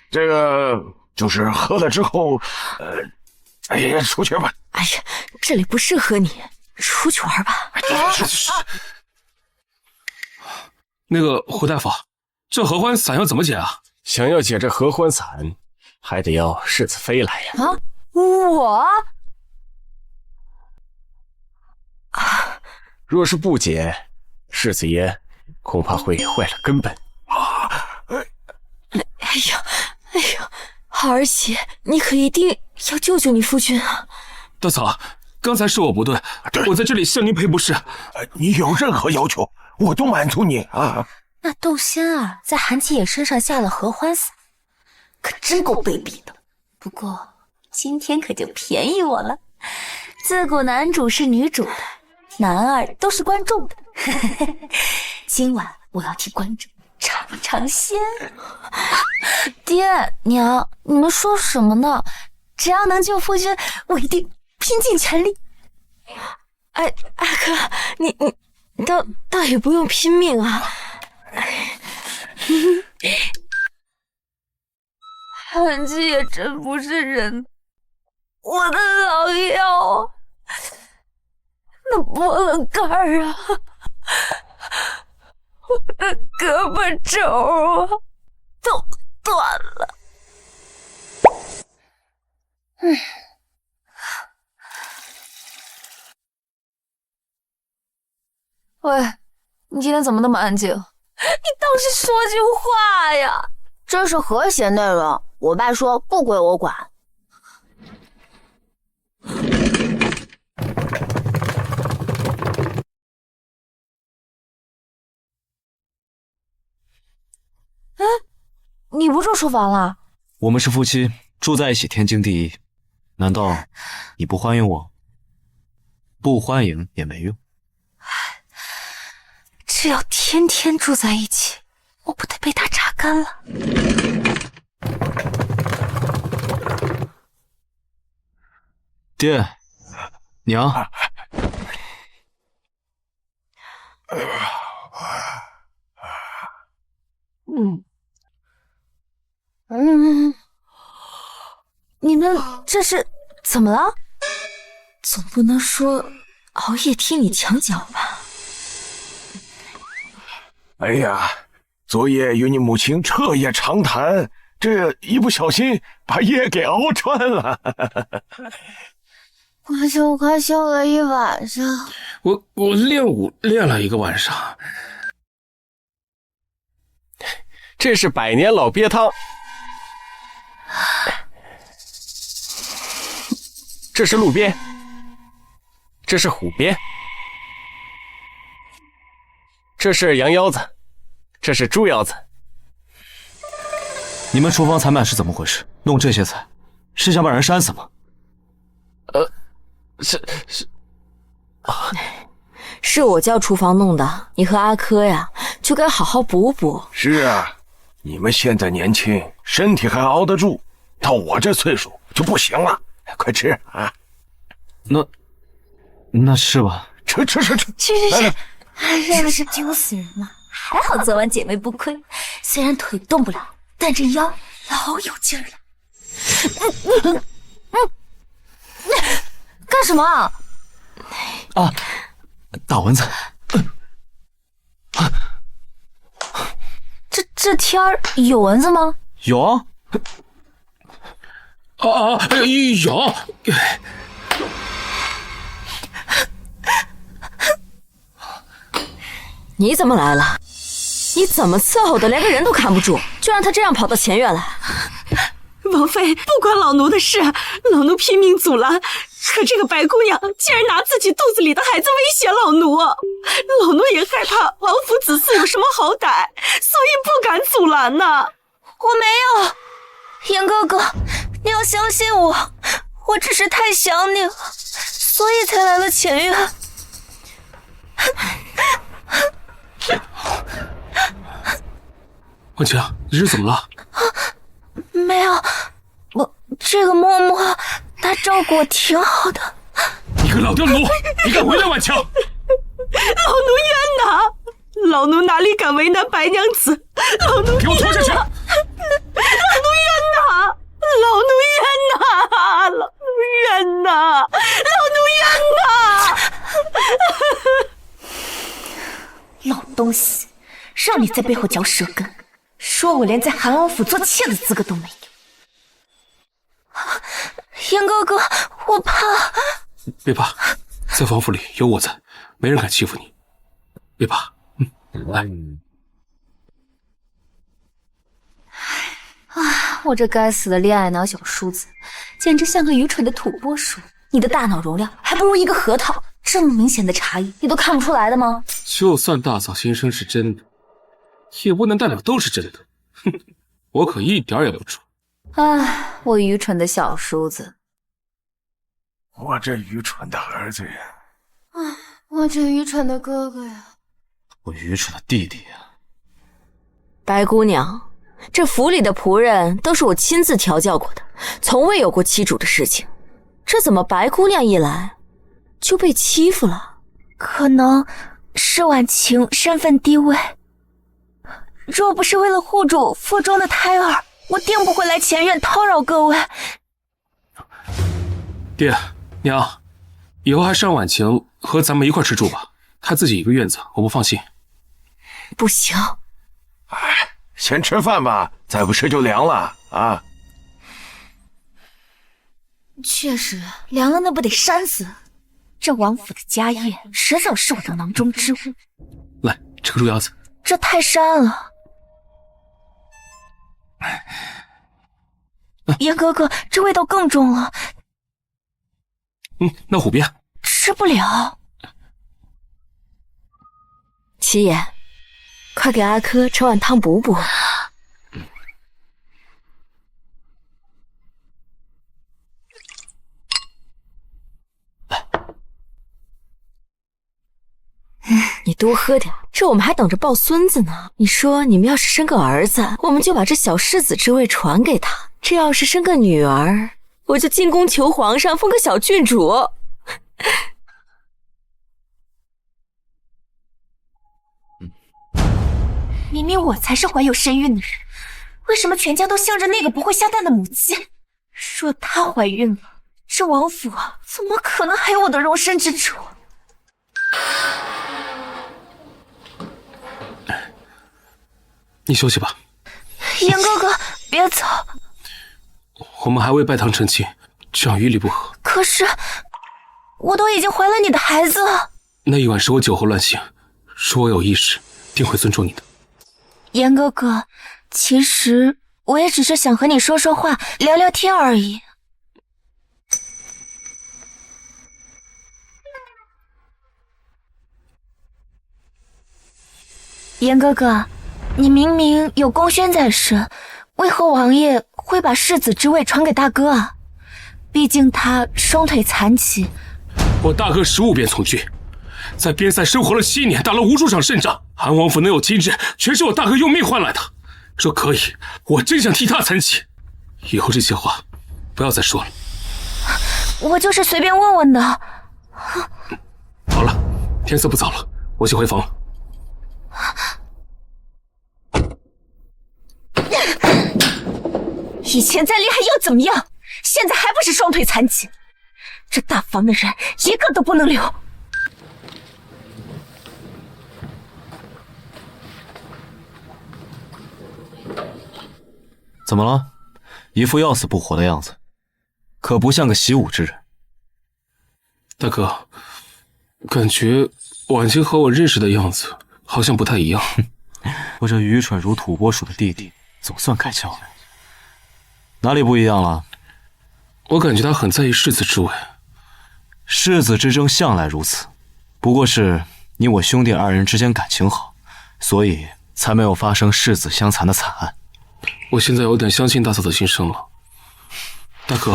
这个就是喝了之后，哎呀，出去吧。哎呀，这里不适合你，出去玩吧。那个胡大夫，这合欢散要怎么解啊？想要解这合欢散，还得要世子妃来呀。啊，我？若是不解，世子爷恐怕会坏了根本。哎呀，儿媳，你可一定要救救你夫君啊！大嫂，刚才是我不对，我在这里向您赔不是。你有任何要求，我都满足你啊。那窦仙儿在韩七野身上下了合欢散，可真够卑鄙的。不过今天可就便宜我了，自古男主是女主的，男二都是观众的。今晚我要替观众尝尝鲜。爹娘，你们说什么呢？只要能救夫君，我一定拼尽全力。哎，阿哥，你倒也不用拼命啊。韩七也真不是人，我的老腰，那脖子盖儿啊，我的胳膊肘啊，都断了。喂，你今天怎么那么安静？你倒是说句话呀！这是和谐内容，我爸说不归我管。哎，你不住厨房了？我们是夫妻，住在一起天经地义。难道你不欢迎我？不欢迎也没用。这要天天住在一起，我不得被他榨干了。爹，娘，你们这是怎么了？总不能说熬夜踢你墙角吧？哎呀，昨夜与你母亲彻夜长谈，这一不小心把夜给熬穿了。我快笑了一晚上。我练武练了一个晚上。这是百年老鳖汤，这是鹿鳖，这是虎鳖，这是羊腰子，这是猪腰子。你们厨房采买是怎么回事？弄这些菜，是想把人扇死吗？是我叫厨房弄的，你和阿珂呀，就该好好补补。是啊，你们现在年轻，身体还熬得住，到我这岁数就不行了。快吃啊！那是吧？吃！去！这不是丢死人吗？还好昨晚姐妹不亏，虽然腿动不了，但这腰老有劲儿了。干什么？啊，打蚊子。这天儿有蚊子吗？有啊。有。你怎么来了？你怎么伺候的连个人都看不住，就让他这样跑到前院来？王妃，不关老奴的事，老奴拼命阻拦，可这个白姑娘竟然拿自己肚子里的孩子威胁老奴，老奴也害怕王府子嗣有什么好歹，所以不敢阻拦呢。没有。严哥哥，你要相信我，我只是太想你了，所以才来了前院。婉晴，你是怎么了？没有，这个嬷嬷她照顾我挺好的。你个老刁奴，你敢为难婉晴？老奴冤呐！老奴哪里敢为难白娘子？老奴给我拖下去！老奴冤呐！老奴冤呐！老奴冤呐！老奴冤呐！老东西，让你在背后嚼舌根，说我连在韩王府做妾的资格都没有。严哥哥，我怕。别怕，在王府里有我在，没人敢欺负你。别怕，来。我这该死的恋爱脑小叔子，简直像个愚蠢的土拨鼠。你的大脑容量还不如一个核桃，这么明显的差异，你都看不出来的吗？就算大嫂心声是真的，也不能代表都是真的。哼，我可一点也不蠢。唉，我愚蠢的小叔子。我这愚蠢的儿子呀！唉，我这愚蠢的哥哥呀！我愚蠢的弟弟呀！白姑娘，这府里的仆人都是我亲自调教过的，从未有过欺主的事情。这怎么白姑娘一来就被欺负了？可能是婉晴身份低微，若不是为了护住腹中的胎儿，我定不会来前院叨扰各位。爹娘，以后还是让婉晴和咱们一块吃住吧。她自己一个院子，我不放心。不行，哎，先吃饭吧，再不吃就凉了啊！确实，凉了那不得扇死。这王府的家业迟早是我的囊中之物。来，吃个猪腰子。这太膻了。严哥哥，这味道更重了。那虎鞭吃不了。七爷，快给阿珂盛碗汤补补。你多喝点，这我们还等着抱孙子呢。你说你们要是生个儿子，我们就把这小世子之位传给他；这要是生个女儿，我就进宫求皇上封个小郡主。明明我才是怀有身孕的人，为什么全家都向着那个不会下蛋的母鸡？若她怀孕了，这王府怎么可能还有我的容身之处？你休息吧。严哥哥，别走。我们还未拜堂成亲，这样于理不合。可是，我都已经怀了你的孩子了。那一晚是我酒后乱性，若我有意识，定会尊重你的。严哥哥，其实我也只是想和你说说话，聊聊天而已。严哥哥，你明明有功勋在身，为何王爷会把世子之位传给大哥啊？毕竟他双腿残疾。我大哥15变从军，在边塞生活了7年，打了无数场胜仗。韩王府能有今日，全是我大哥用命换来的。这可以，我真想替他参棋。以后这些话不要再说了。我就是随便问问的。好了，天色不早了，我去回房了。以前再厉害又怎么样？现在还不是双腿残疾？这大房的人一个都不能留。怎么了？一副要死不活的样子，可不像个习武之人。大哥，感觉婉晴和我认识的样子好像不太一样。我这愚蠢如土拨鼠的弟弟总算开窍了。哪里不一样了？我感觉他很在意世子之位。世子之争向来如此，不过是你我兄弟2人之间感情好，所以才没有发生世子相残的惨案。我现在有点相信大嫂的心声了。大哥，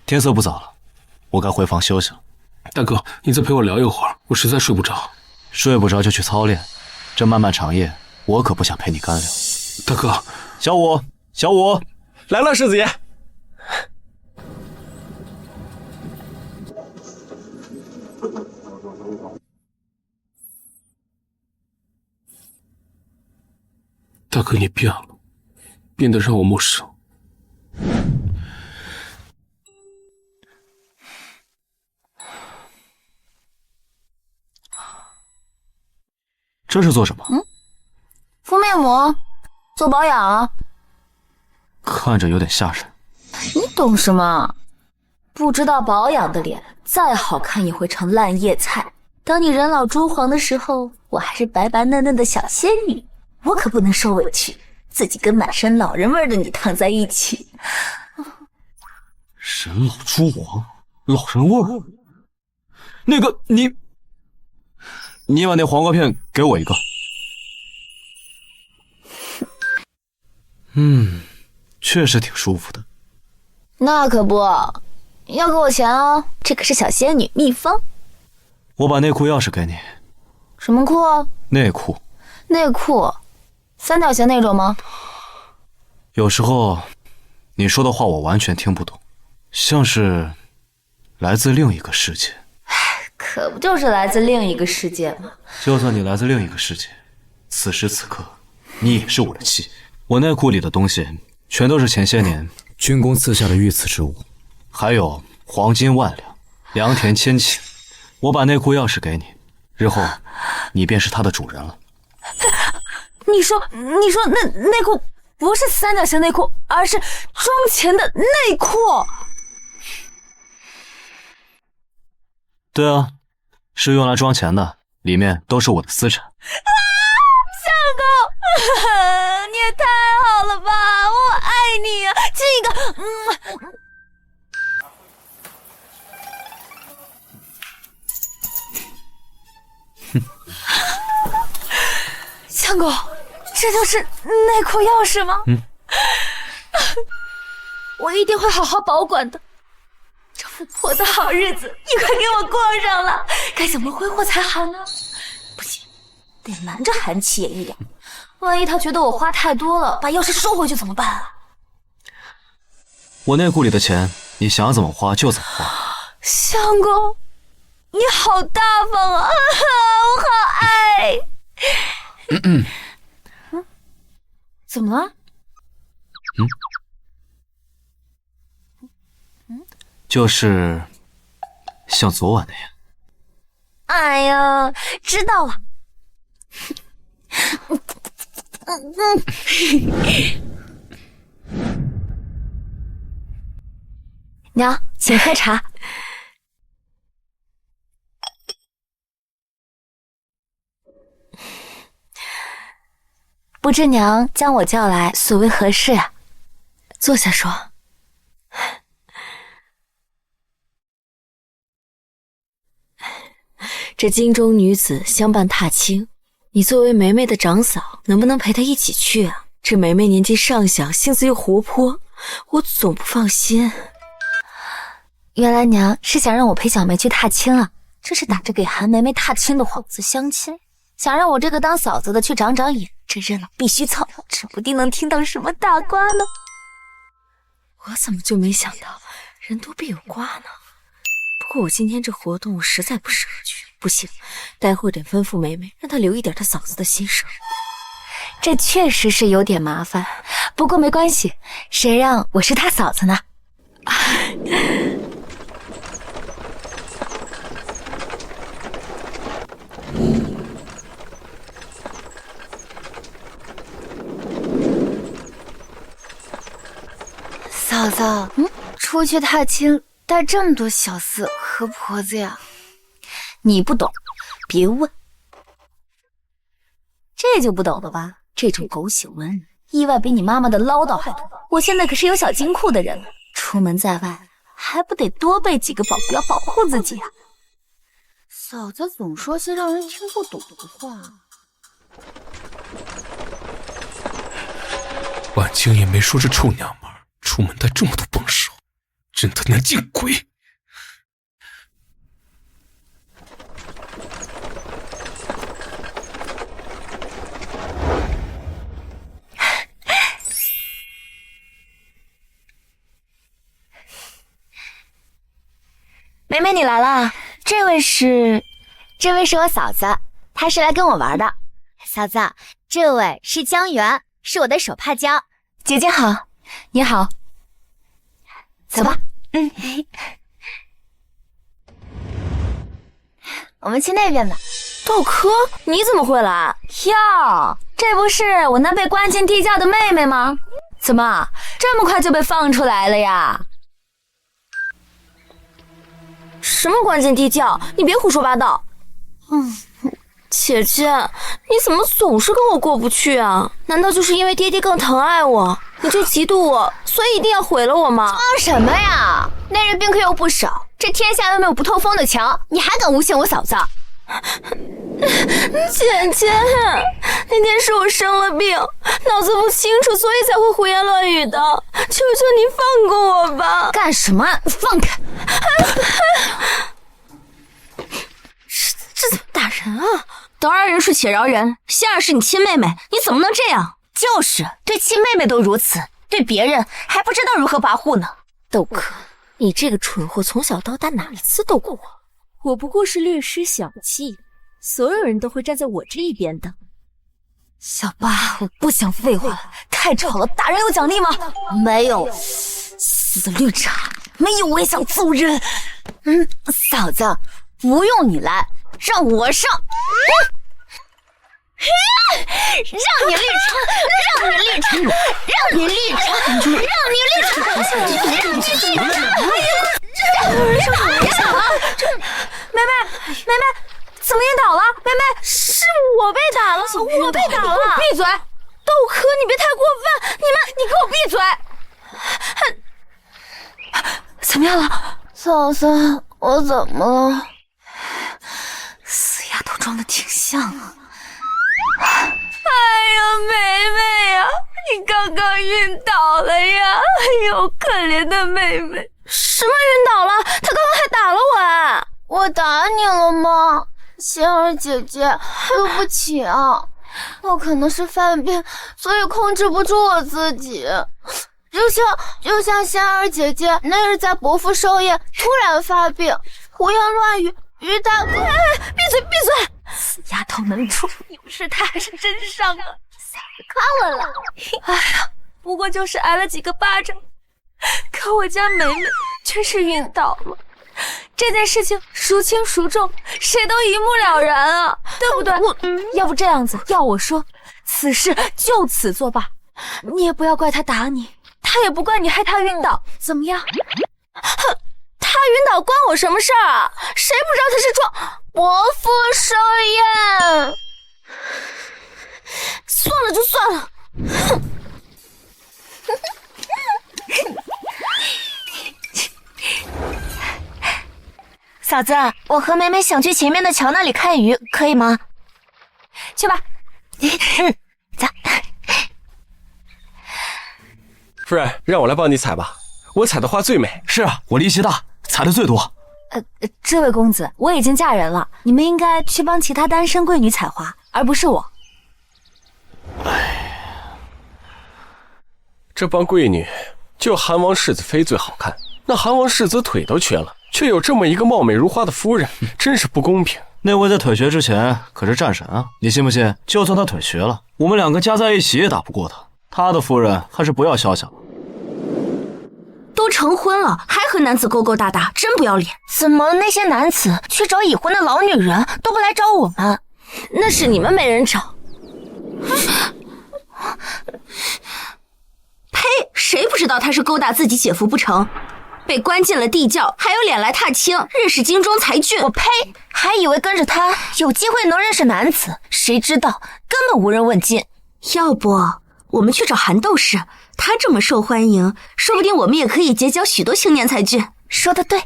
天色不早了，我该回房休息了。大哥，你再陪我聊一会儿，我实在睡不着。睡不着就去操练，这漫漫长夜，我可不想陪你干聊。大哥，小五，小五，来了，世子爷。大哥，你变了，变得让我陌生。这是做什么？敷面膜，做保养啊。看着有点吓人。你懂什么？不知道保养的脸，再好看也会成烂叶菜。当你人老珠黄的时候，我还是白白嫩嫩的小仙女，我可不能受委屈，自己跟满身老人味的你躺在一起。人老珠黄，老人味儿。那个你把那黄瓜片给我一个。确实挺舒服的。那可不，要给我钱哦，这可是小仙女秘方。我把内裤钥匙给你。什么裤？内裤。内裤，三角形那种吗？有时候你说的话我完全听不懂，像是来自另一个世界。可不就是来自另一个世界吗？就算你来自另一个世界，此时此刻你也是我的妻。我内裤里的东西全都是前些年军公赐下的御赐之物，还有黄金万两，良田千顷。我把内裤钥匙给你，日后你便是它的主人了。你说那内裤不是三角形内裤，而是装钱的内裤？对啊，是用来装钱的，里面都是我的私产。相公，你也太好了吧，我爱你啊！这个，相公，这就是内裤钥匙吗？我一定会好好保管的。这富婆的好日子也快给我过上了，该怎么挥霍才好呢？不行，得瞒着韩七爷一点，万一他觉得我花太多了，把钥匙收回去怎么办啊？我内裤里的钱，你想怎么花就怎么花。相公，你好大方啊，我好爱。怎么了？就是像昨晚那样。哎呀，知道了。娘，请喝茶。不知娘将我叫来，所为何事啊？坐下说。这京中女子相伴踏青，你作为梅梅的长嫂，能不能陪她一起去啊？这梅梅年纪尚小，性子又活泼，我总不放心。原来娘是想让我陪小梅去踏青啊，这是打着给韩梅梅踏青的幌子相亲，想让我这个当嫂子的去长长眼，这热闹必须凑，指不定能听到什么大瓜呢。我怎么就没想到人多必有瓜呢？不过我今天这活动我实在不适合去，不行，待会儿得吩咐梅梅，让她留一点她嫂子的心声。这确实是有点麻烦，不过没关系，谁让我是她嫂子呢？嫂嫂，出去踏青带这么多小厮和婆子呀？你不懂，别问。这就不懂了吧？这种狗血文人，意外比你妈妈的唠叨还多。我现在可是有小金库的人了，出门在外还不得多备几个保镖保护自己啊？嫂子总说些让人听不懂的话。婉清也没说这臭娘们儿出门带这么多蹦手，真他娘见鬼！梅梅，你来了。这位是我嫂子，她是来跟我玩的。嫂子，这位是江源，是我的手帕胶。姐姐好。你好。走吧。我们去那边吧。道科，你怎么会来？哟，这不是我那被关进地窖的妹妹吗？怎么这么快就被放出来了呀？什么关进地窖？你别胡说八道。姐姐，你怎么总是跟我过不去啊？难道就是因为爹爹更疼爱我，你就嫉妒我，所以一定要毁了我吗？装什么呀？那人宾客又不少，这天下又没有不透风的墙，你还敢诬陷我嫂子？姐姐，那天是我生了病，脑子不清楚，所以才会胡言乱语的。求求你放过我吧！干什么？放开！这怎么打人啊？得饶人处且饶人，仙儿是你亲妹妹，你怎么能这样？就是对亲妹妹都如此，对别人还不知道如何跋扈呢。豆蔻，你这个蠢货，从小到大哪一次斗过我？我不过是略施小气，所有人都会站在我这一边的。小八，我不想废话了，太吵了，打人有奖励吗？没有，死绿茶，没有我也想揍人。嫂子，不用你来，让我上。让你绿茶，让你绿茶，让你绿茶，让你绿茶，让你绿茶！妹妹，怎么晕倒了？妹妹，是我被打了，我被打了！闭嘴！豆蔻，你别太过分！你给我闭嘴！怎么样了？嫂子，我怎么了？死丫头装的挺像啊！哎呀，梅梅呀，你刚刚晕倒了呀！哎呦，可怜的妹妹！什么晕倒了？她刚刚还打了我啊！我打你了吗？仙儿姐姐，对不起啊，我可能是犯病，所以控制不住我自己。就像仙儿姐姐那日在伯父寿宴突然发病，胡言乱语，于大哥，闭嘴！死丫头能出，有事她还是真伤啊！夸我了。哎呀，不过就是挨了几个巴掌，可我家梅梅却是晕倒了。这件事情孰轻孰重，谁都一目了然啊，对不对？要不这样子，要我说，此事就此作罢。你也不要怪他打你，他也不怪你害他晕倒，怎么样？哼，他晕倒关我什么事儿啊？谁不知道他是撞伯父寿宴？算了就算了。哼。嫂子，我和梅梅想去前面的桥那里看鱼，可以吗？去吧。走。夫人，让我来帮你采吧，我采的花最美。是啊，我力气大，采的最多。这位公子，我已经嫁人了，你们应该去帮其他单身贵女采花，而不是我。这帮贵女，就韩王世子妃最好看，那韩王世子腿都瘸了，却有这么一个貌美如花的夫人，真是不公平。那位在腿瘸之前可是战神啊，你信不信？就算他腿瘸了，我们两个加在一起也打不过他。他的夫人还是不要消息了。都成婚了，还和男子勾勾搭搭，真不要脸！怎么那些男子去找已婚的老女人，都不来找我们？那是你们没人找。呸！谁不知道他是勾搭自己姐夫不成？被关进了地窖，还有脸来踏青，认识京中才俊？我呸！还以为跟着他有机会能认识男子，谁知道根本无人问津。要不我们去找韩斗士，他这么受欢迎，说不定我们也可以结交许多青年才俊。说得对。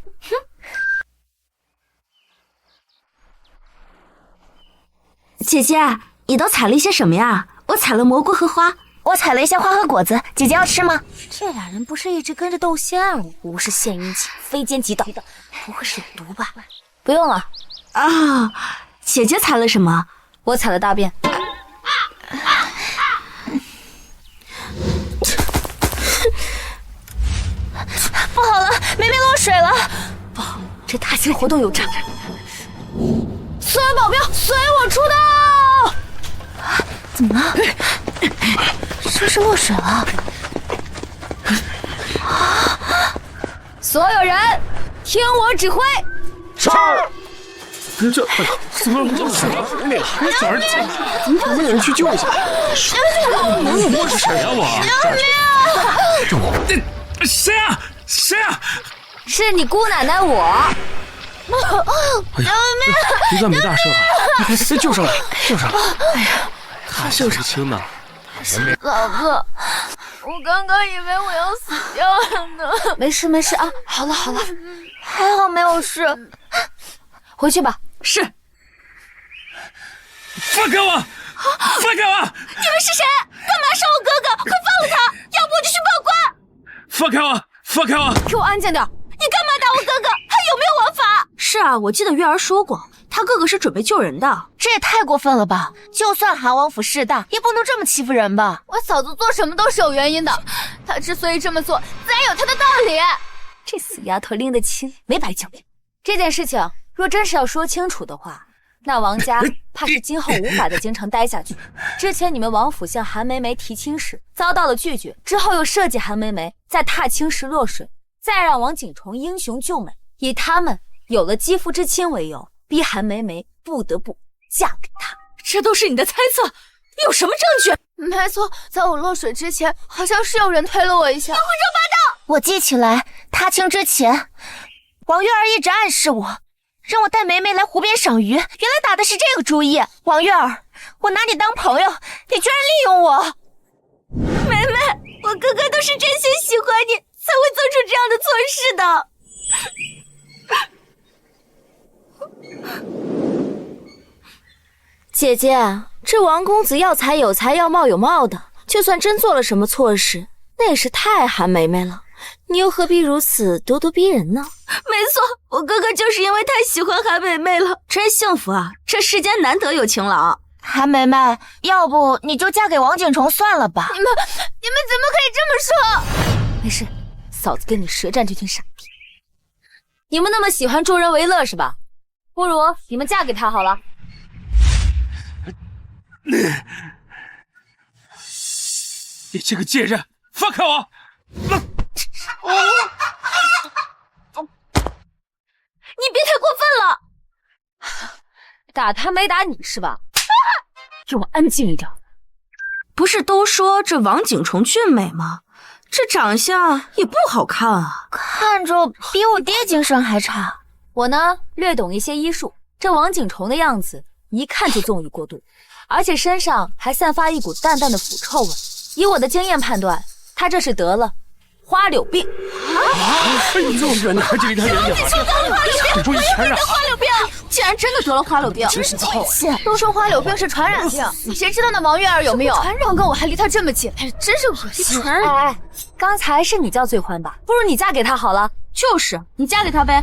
姐姐，你都采了一些什么呀？我采了蘑菇和花，我采了一些花和果子，姐姐要吃吗？这俩人不是一直跟着窦仙儿无视献殷勤，非奸即盗，不会是有毒吧？不用了啊，姐姐采了什么？我采了大便。不好了，梅梅落水了！不好，这踏青活动有诈。所有保镖，随我出动！怎么了？是不是落水了？所有人，听我指挥！是。这怎么落水了？那还小儿子，有没有人去救一下？我是谁呀？谁啊？谁啊？是你姑奶奶我。应该没大事吧？救上来，救上来！哎呀，他受伤轻呢。老婆，我刚刚以为我要死掉了呢。没事没事啊，好了好了，还好没有事。回去吧。是。放开我！放开我！你们是谁？干嘛伤我哥哥？快放了他，要不我就去报官！放开我！放开我！给我安静点！你干嘛打我哥哥？他有没有王法？是啊，我记得月儿说过，他哥哥是准备救人的。这也太过分了吧！就算韩王府势大，也不能这么欺负人吧？我嫂子做什么都是有原因的，她之所以这么做，自然有她的道理。这死丫头拎得清，没白教。这件事情若真是要说清楚的话，那王家怕是今后无法在京城待下去。之前你们王府向韩梅梅提亲时遭到了拒绝，之后又设计韩梅梅在踏青时落水，再让王景崇英雄救美，以他们有了肌肤之亲为由，逼韩梅梅不得不嫁给他。这都是你的猜测，有什么证据？没错，在我落水之前，好像是有人推了我一下。胡说八道！我记起来，踏青之前，王月儿一直暗示我，让我带梅梅来湖边赏鱼，原来打的是这个主意。王月儿，我拿你当朋友，你居然利用我！梅梅，我哥哥都是真心喜欢你，才会做出这样的错事的。姐姐，这王公子要财有财，要貌有貌的，就算真做了什么错事，那也是太韩梅梅了。你又何必如此咄咄逼人呢？没错，我哥哥就是因为太喜欢韩梅梅了，真幸福啊！这世间难得有情郎。韩梅梅，要不你就嫁给王景崇算了吧？你们怎么可以这么说？没事，嫂子跟你舌战这群傻逼。你们那么喜欢助人为乐是吧？不如你们嫁给他好了。你这个贱人，放开我！你别太过分了！打他没打你是吧？给我安静一点！不是都说这王景崇俊美吗？这长相也不好看啊，看着比我爹精神还差。我呢，略懂一些医术。这王景崇的样子，一看就纵欲过度，而且身上还散发一股淡淡的腐臭味。以我的经验判断，他这是得了花柳病。哎呦，远点，距离他远点，很容易传染。花柳病，竟然真的得了花柳病，真是操！都说花柳病是传染病，谁知道那王月儿有没有？刚刚我还离他这么近，哎，真是恶心！哎，刚才是你叫罪婚吧？不如你嫁给他好了。就是，你嫁给他呗。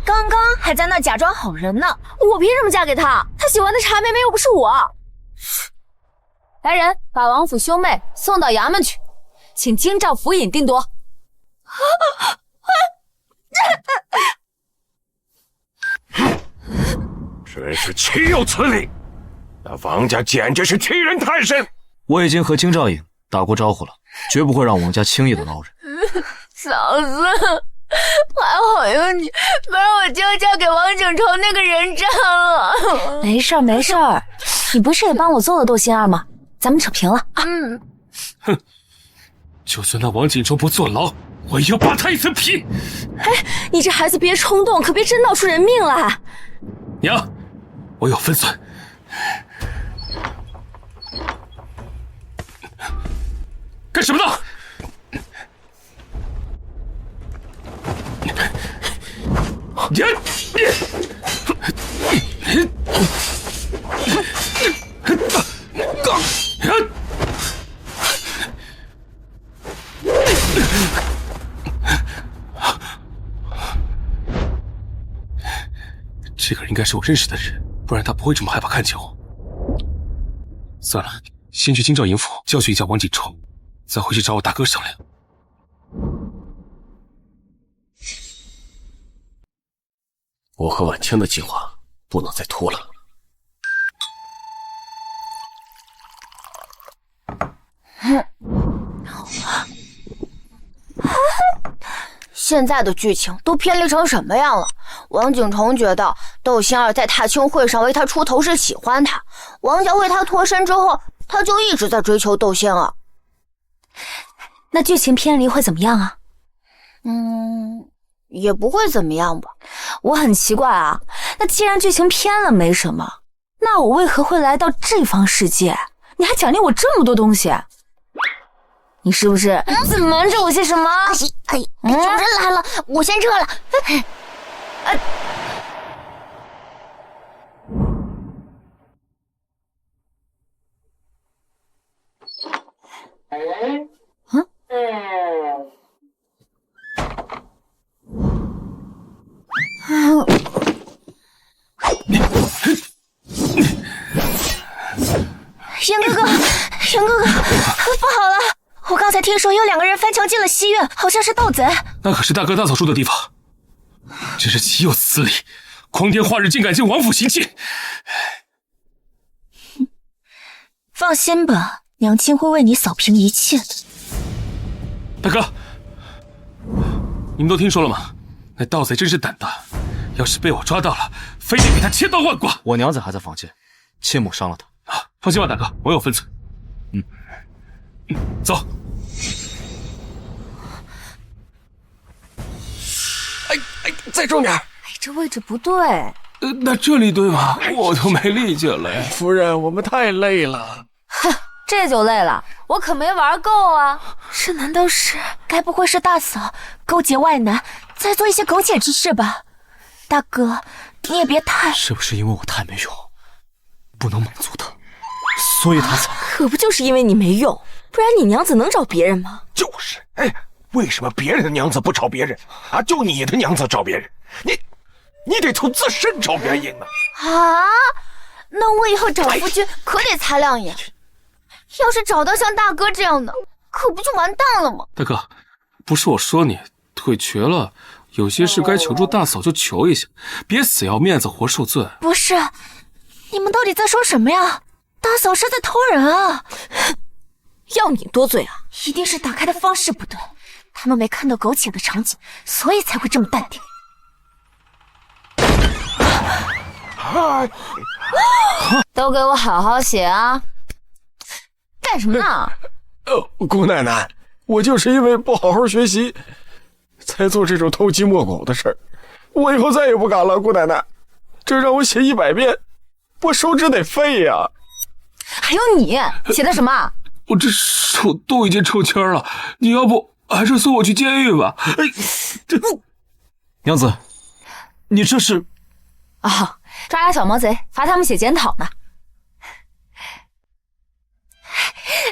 刚刚还在那假装好人呢，我凭什么嫁给他？他喜欢的是韩梅梅，又不是我。来人，把王府兄妹送到衙门去，请京兆府尹定夺。真是岂有此理！那王家简直是欺人太甚！我已经和京兆尹打过招呼了，绝不会让王家轻易的捞人。嫂子，还好有你，不然我就要嫁给王景崇那个人渣了。没事儿没事儿，你不是也帮我做了窦仙儿吗？咱们扯平了。哼，就算那王景崇不坐牢，我也要扒他一层皮。哎，你这孩子别冲动，可别真闹出人命来。娘，我有分寸。干什么呢？这个人应该是我认识的人，不然他不会这么害怕看见我。算了，先去京兆尹府教训一下王锦州，再回去找我大哥商量。我和婉清的计划不能再拖了。现在的剧情都偏离成什么样了？王景成觉得窦星儿在踏青会上为他出头是喜欢他，王家为他脱身之后，他就一直在追求窦星儿。那剧情偏离会怎么样啊？也不会怎么样吧。我很奇怪啊，那既然剧情偏了没什么，那我为何会来到这方世界？你还奖励我这么多东西，你是不是在瞒着我些什么？主人来了，我先撤了。严哥哥，不好了！我刚才听说有2个人翻墙进了西院，好像是盗贼。那可是大哥大嫂住的地方，真是岂有此理！光天化日竟敢进王府行窃！放心吧，娘亲会为你扫平一切的。大哥，你们都听说了吗？那盗贼真是胆大，要是被我抓到了，非得给他千刀万剐！我娘子还在房间，切莫伤了她。放心吧，大哥，我有分寸。走。再重点。这位置不对。那这里对吗？我都没力气了呀。夫人，我们太累了。哼，这就累了，我可没玩够啊！这难道是？该不会是大嫂勾结外男，在做一些苟且之事吧？大哥，你也别太……是不是因为我太没用，不能满足他，所以他才……可不就是因为你没用，不然你娘子能找别人吗？就是，为什么别人的娘子不找别人啊？就你的娘子找别人，你得从自身找原因呢。啊，那我以后找夫君可得擦亮眼。要是找到像大哥这样的，可不就完蛋了吗？大哥，不是我说你，腿瘸了，有些事该求助大嫂就求一下，别死要面子活受罪。不是，你们到底在说什么呀？大嫂是在偷人啊！要你多嘴啊！一定是打开的方式不对，他们没看到苟且的场景，所以才会这么淡定。都给我好好写啊！干什么呢？姑奶奶，我就是因为不好好学习，才做这种偷鸡摸狗的事儿。我以后再也不敢了，姑奶奶。这让我写100遍，我手指得废呀。还有你写的什么？我这手都已经抽签了，你要不还是送我去监狱吧？娘子，你这是……啊，抓俩小毛贼，罚他们写检讨呢。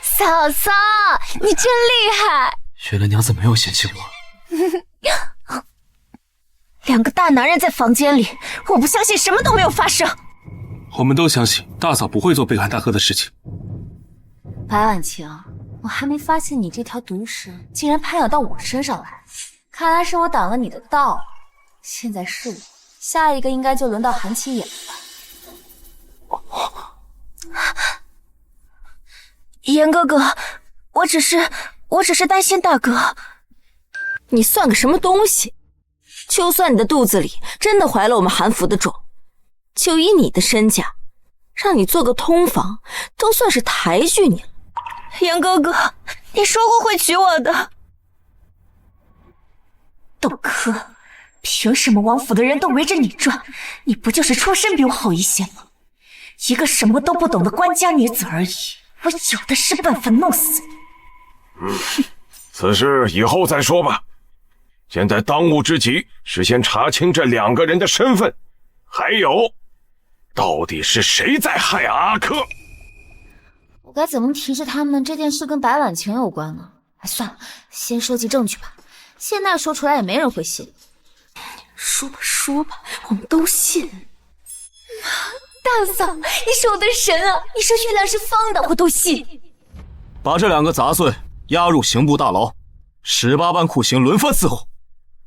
嫂嫂，你真厉害！原来娘子没有嫌弃我。2个大男人在房间里，我不相信什么都没有发生。我们都相信大嫂不会做背叛大哥的事情。白婉晴，我还没发现你这条毒蛇竟然攀咬到我身上来，看来是我挡了你的道。现在是我，下一个应该就轮到韩七眼了吧？严哥哥，我只是担心大哥。你算个什么东西？就算你的肚子里真的怀了我们韩府的种，就以你的身价，让你做个通房，都算是抬举你了。严哥哥，你说过会娶我的。窦柯，凭什么王府的人都围着你转？你不就是出身比我好一些吗？一个什么都不懂的官家女子而已，我有的是办法弄死你。此事以后再说吧。现在当务之急是先查清这2个人的身份，还有，到底是谁在害阿珂？我该怎么提示他们这件事跟白婉晴有关呢？算了，先收集证据吧。现在说出来也没人会信。说吧说吧，我们都信。大嫂，你是我的神啊！你说月亮是方的，我都信。把这2个杂碎押入刑部大牢，18般酷刑轮番伺候，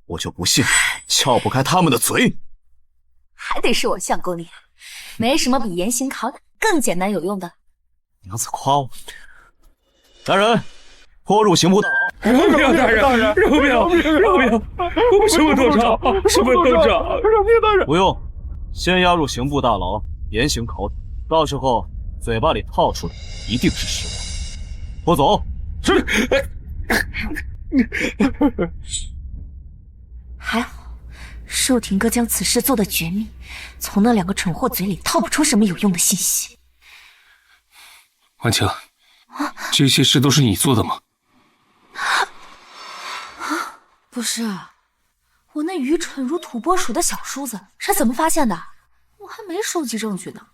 我就不信撬不开他们的嘴。还得是我相公你，没什么比严刑拷打更简单有用的。娘子夸我。来人，拖入刑部大牢。饶命，大人，饶命，饶命！我们什么都长，什么都长。饶命，大人！不用，先押入刑部大牢，严刑拷打，到时候嘴巴里套出来一定是实话。拖走。是。还好，寿廷哥将此事做得绝密，从那2个蠢货嘴里套不出什么有用的信息。婉晴，这些事都是你做的吗？不是，我那愚蠢如土拨鼠的小叔子是怎么发现的？我还没收集证据呢。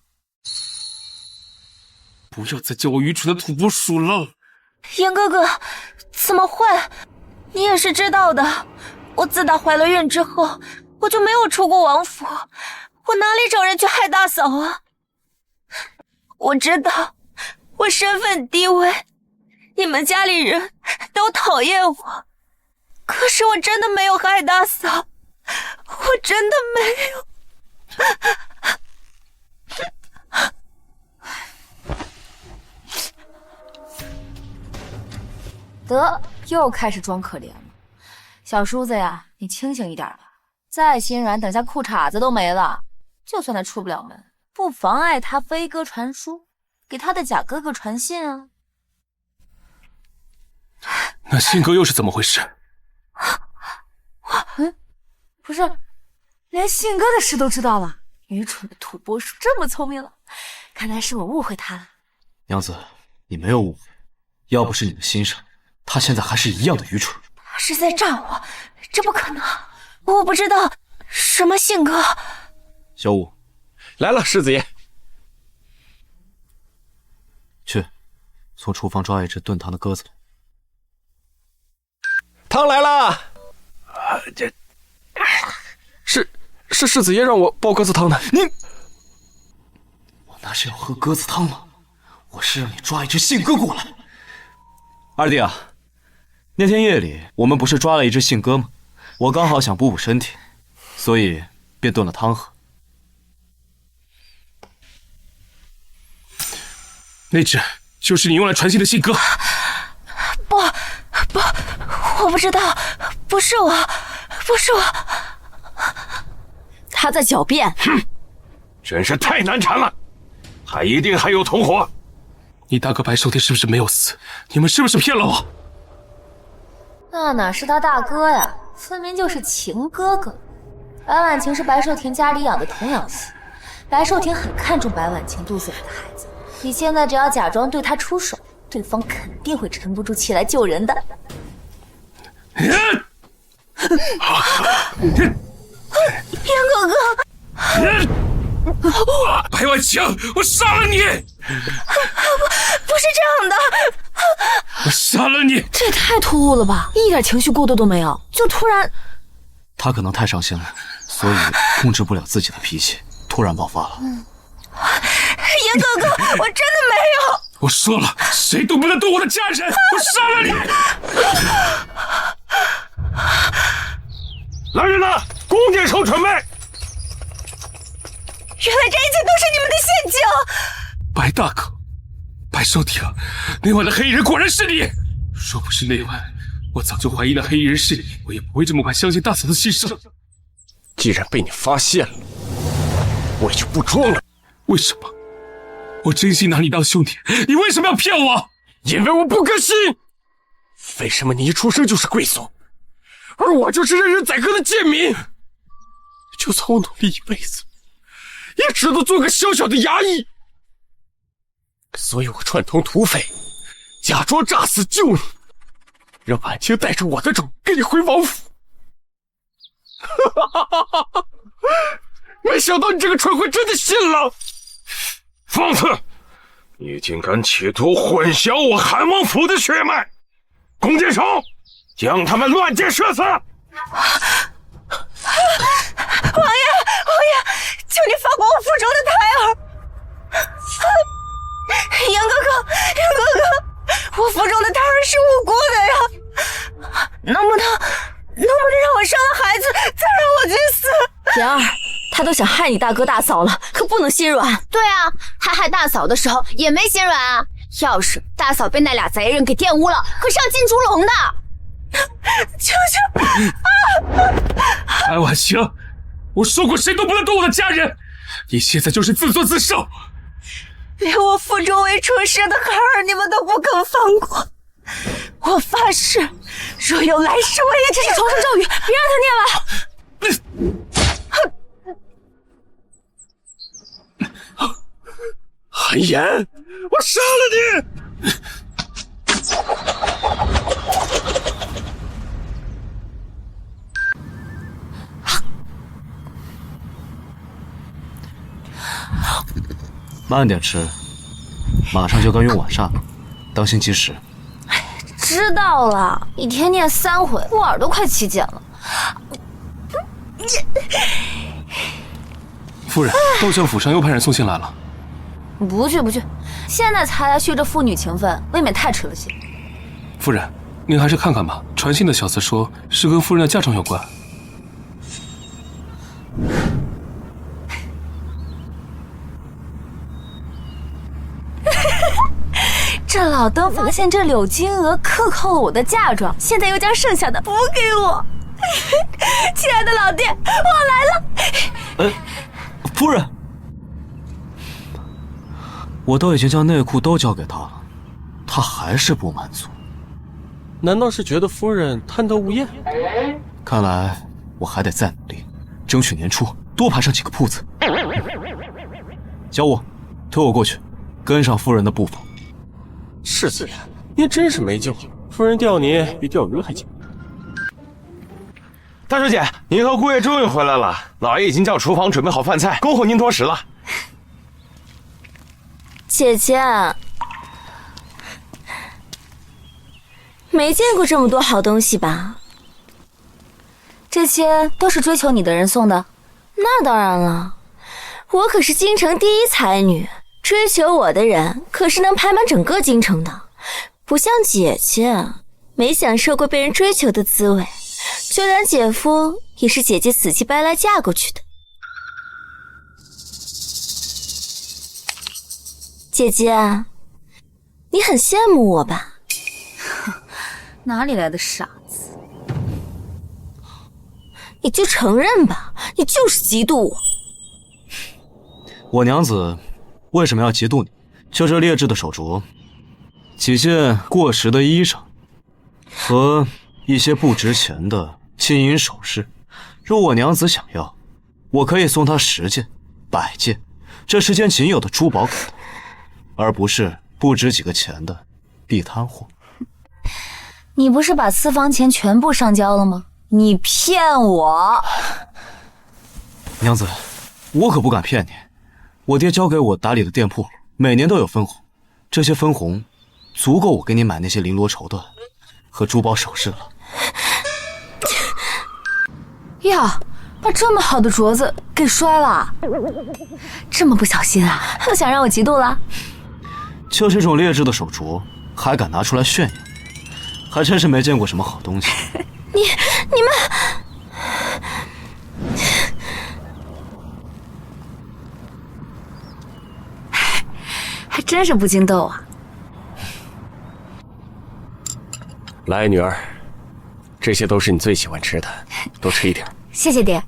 不要再叫我愚蠢的土拨鼠了。严哥哥，怎么会？你也是知道的，我自打怀了孕之后，我就没有出过王府，我哪里找人去害大嫂啊？我知道，我身份低微，你们家里人都讨厌我，可是我真的没有害大嫂，我真的没有。得，又开始装可怜了。小叔子呀，你清醒一点吧，再心软，等下裤衩子都没了。就算他出不了门，不妨碍他飞鸽传书，给他的假哥哥传信啊。那信鸽又是怎么回事？不是，连信鸽的事都知道了。愚蠢的土拨鼠这么聪明了，看来是我误会他了。娘子，你没有误会，要不是你的心上，他现在还是一样的愚蠢。他是在诈我，这不可能，我不知道什么信鸽。小五，来了，世子爷。去，从厨房抓一只炖汤的鸽子来。汤来了。是世子爷让我煲鸽子汤的。你，我那是要喝鸽子汤吗？我是让你抓一只信鸽过来。二弟啊，那天夜里我们不是抓了一只信鸽吗？我刚好想补补身体，所以便炖了汤喝。那只就是你用来传信的信鸽。不，我不知道，不是我。他在狡辩。哼，真是太难缠了，他一定还有同伙。你大哥白寿天是不是没有死？你们是不是骗了我？那哪是他大哥呀，分明就是秦哥哥。白婉晴是白寿亭家里养的童养媳，白寿亭很看重白婉晴肚子里的孩子。你现在只要假装对他出手，对方肯定会沉不住气来救人的。严哥哥，白婉晴，我杀了你！不是这样的，我杀了你！这也太突兀了吧，一点情绪过渡都没有，就突然……他可能太伤心了，所以控制不了自己的脾气，突然爆发了。严哥哥，我真的没有。我说了，谁都不能动我的家人！我杀了你！来人呐，宫殿手准备！原来这一切都是你们的陷阱！白大哥，白寿亭，那晚的黑衣人果然是你！若不是那晚，我早就怀疑那黑衣人是你，我也不会这么快相信大嫂的心声。既然被你发现了，我也就不装了。为什么？我真心拿你当兄弟，你为什么要骗我？因为我不甘心。为什么你一出生就是贵族，而我就是任人宰割的贱民？就算我努力一辈子，也只能做个小小的衙役。所以我串通土匪，假装诈死救你，让婉清带着我的种跟你回王府。没想到你这个蠢货真的信了！放肆！你竟敢企图混淆我韩王府的血脉！弓箭手，将他们乱箭射死！王爷，求你放过我腹中的胎儿！杨哥哥，我腹中的胎儿是无辜的呀，能不能让我生了孩子，再让我去死？妍儿，他都想害你大哥大嫂了，可不能心软。对啊，他害大嫂的时候也没心软啊。要是大嫂被那俩贼人给玷污了，可是要进猪笼的。求！安婉晴，我说过谁都不能动我的家人，你现在就是自作自受。连我腹中未出世的孩儿你们都不肯放过，我发誓，若有来世我也这是重生咒语，别让他念了。韩言，我杀了你！慢点吃，马上就该用晚膳了，当心积食。知道了，一天念3回，我耳朵快起茧了。夫人，窦相府上又派人送信来了。不去，现在才来续这父女情分，未免太迟了些。夫人，您还是看看吧。传信的小厮说是跟夫人的嫁妆有关。这老登发现这柳金娥克扣了我的嫁妆，现在又将剩下的补给我。亲爱的老爹，我来了。夫人，我都已经将内裤都交给他了，他还是不满足。难道是觉得夫人贪得无厌？看来我还得再努力，争取年初多排上几个铺子。小五，推我过去，跟上夫人的步伐。世子爷，您真是没救，夫人钓你比钓鱼还紧。大小姐，您和姑爷终于回来了，老爷已经叫厨房准备好饭菜，恭候您多时了。姐姐，没见过这么多好东西吧？这些都是追求你的人送的？那当然了，我可是京城第一才女，追求我的人可是能排满整个京城的。不像姐姐，没享受过被人追求的滋味，就连姐夫也是姐姐死乞白赖嫁过去的。姐姐，你很羡慕我吧？哪里来的傻子？你就承认吧，你就是嫉妒我。我娘子为什么要嫉妒你？就这劣质的手镯，几件过时的衣裳，和一些不值钱的金银首饰。若我娘子想要，我可以送她10件、100件，这世间仅有的珠宝给她，而不是不值几个钱的地摊货。你不是把私房钱全部上交了吗？你骗我！娘子，我可不敢骗你。我爹交给我打理的店铺，每年都有分红，这些分红足够我给你买那些绫罗绸缎和珠宝首饰了。呀，把这么好的镯子给摔了，这么不小心啊，又想让我嫉妒了？就这种劣质的手镯还敢拿出来炫耀，还真是没见过什么好东西。你们还真是不禁斗啊！来，女儿，这些都是你最喜欢吃的，多吃一点。谢谢爹。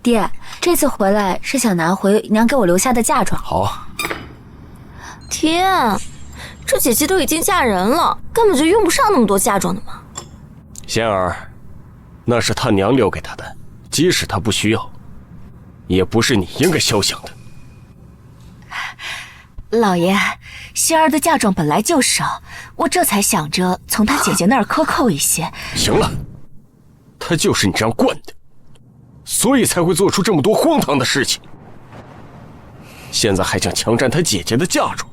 爹，这次回来是想拿回娘给我留下的嫁妆。好。天，这姐姐都已经嫁人了，根本就用不上那么多嫁妆的嘛。仙儿，那是他娘留给他的，即使他不需要，也不是你应该肖想的。老爷，仙儿的嫁妆本来就少，我这才想着从她姐姐那儿克扣一些。行了，他就是你这样惯的，所以才会做出这么多荒唐的事情。现在还想强占他姐姐的嫁妆，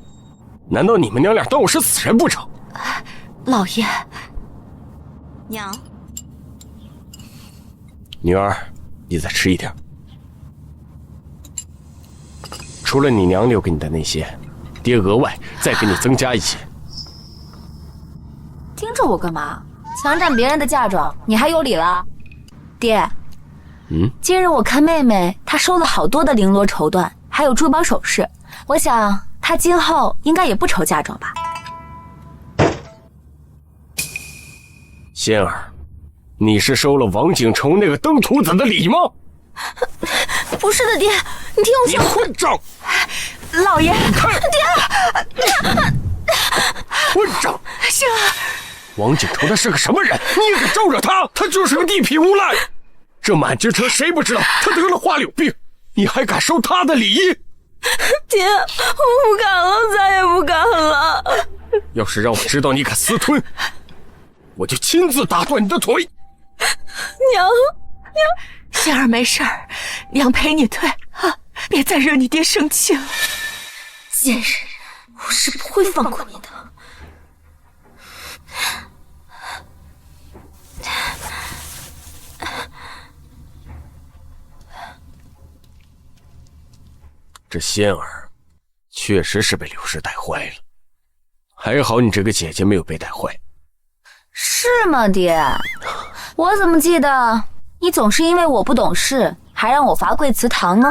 难道你们娘俩当我是死人不成？老爷，娘，女儿，你再吃一点。除了你娘留给你的那些，爹额外再给你增加一些。盯着我干嘛？强占别人的嫁妆，你还有理了？爹，今日我看妹妹她收了好多的绫罗绸缎，还有珠宝首饰，我想她今后应该也不愁嫁妆吧。仙儿，你是收了王景崇那个登徒子的礼吗？不是的，爹，你听我说。你混账！老爷，爹，混账！仙儿，王景崇他是个什么人？你也敢招惹他？他就是个地痞无赖。这满京城谁不知道他得了花柳病？你还敢收他的礼？爹，我不敢了，再也不敢了。要是让我知道你敢私吞，我就亲自打断你的腿。娘，仙儿没事儿，娘陪你退啊，别再惹你爹生气了。贱人，我是不会放过你的。这仙儿确实是被柳氏带坏了，还好你这个姐姐没有被带坏。是吗，爹？我怎么记得你总是因为我不懂事，还让我罚跪祠堂呢？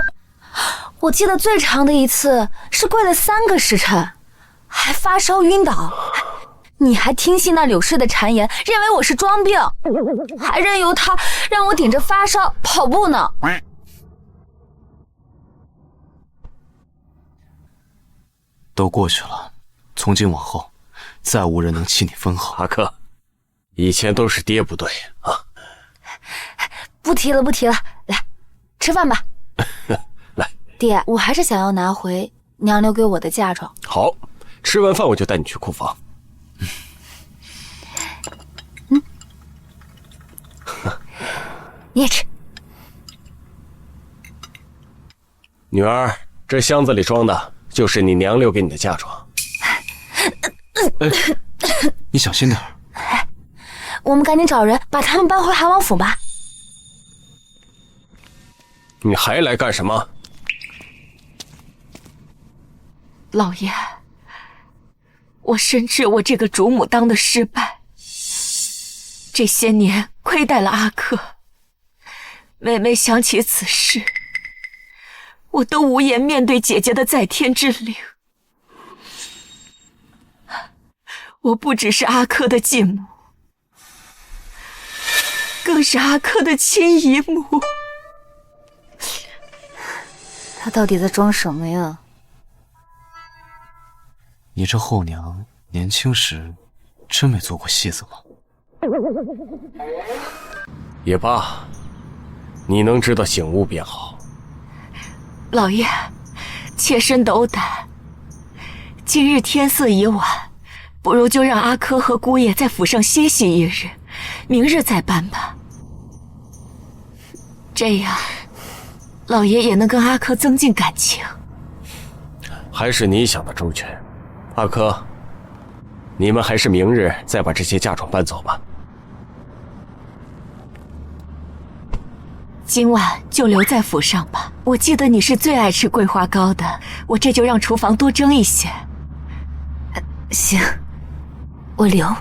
我记得最长的一次是跪了3个时辰，还发烧晕倒。你还听信那柳氏的谗言，认为我是装病，还任由他让我顶着发烧跑步呢。都过去了，从今往后，再无人能欺你分毫。阿珂，以前都是爹不对啊。不提了，不提了，来，吃饭吧。来，爹，我还是想要拿回娘留给我的嫁妆。好，吃完饭我就带你去库房。你也吃。女儿，这箱子里装的就是你娘留给你的嫁妆。你小心点。我们赶紧找人把他们搬回韩王府吧。你还来干什么？老爷，我深知我这个主母当的失败，这些年亏待了阿珂，每每想起此事，我都无颜面对姐姐的在天之灵。我不只是阿珂的继母，更是阿珂的亲姨母。他到底在装什么呀？你这后娘年轻时真没做过戏子吗？也罢，你能知道醒悟便好。老爷，妾身斗胆。今日天色已晚，不如就让阿珂和姑爷在府上歇息一日，明日再搬吧。这样，老爷也能跟阿珂增进感情。还是你想的周全。阿珂，你们还是明日再把这些嫁妆搬走吧。今晚就留在府上吧。我记得你是最爱吃桂花糕的，我这就让厨房多蒸一些。行，我留。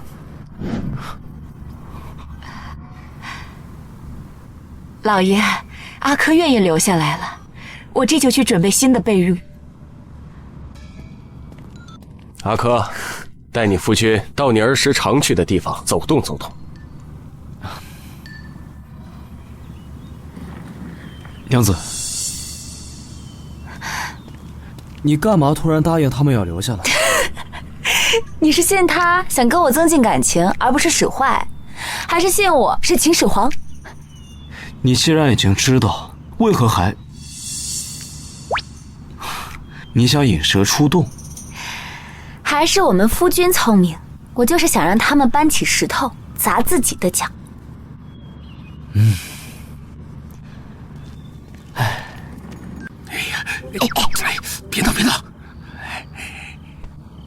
老爷，阿珂愿意留下来了，我这就去准备新的被褥。阿珂，带你夫君到你儿时常去的地方走动走动。娘子，你干嘛突然答应他们要留下来？你是信他想跟我增进感情，而不是使坏，还是信我是秦始皇？你既然已经知道，为何还……你想引蛇出洞？还是我们夫君聪明，我就是想让他们搬起石头砸自己的脚。别闹别闹！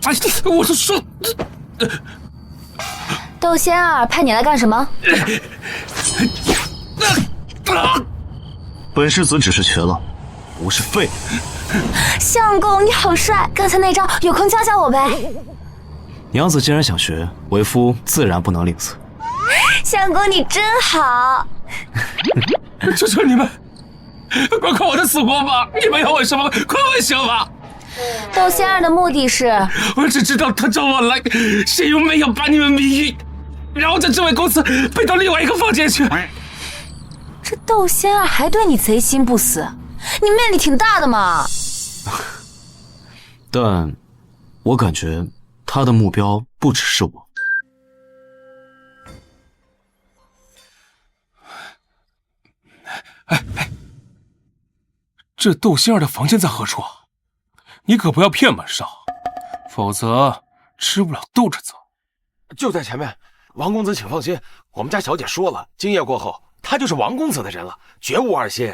哎，我是说，窦仙儿派你来干什么？本世子只是瘸了，不是废了。相公，你好帅！刚才那招有空教教我呗。娘子既然想学，为夫自然不能吝啬。相公你真好。求求你们，快看我的死活吧！你们要问什么，快问什么！窦仙儿的目的是，我只知道他找我来，是因为要把你们迷晕，然后将这位公子背到另外一个房间去。这窦仙儿还对你贼心不死，你魅力挺大的嘛。但我感觉他的目标不只是我。这窦仙儿的房间在何处啊？你可不要骗本少，否则吃不了兜着走。就在前面，王公子请放心，我们家小姐说了，今夜过后，他就是王公子的人了，绝无二心。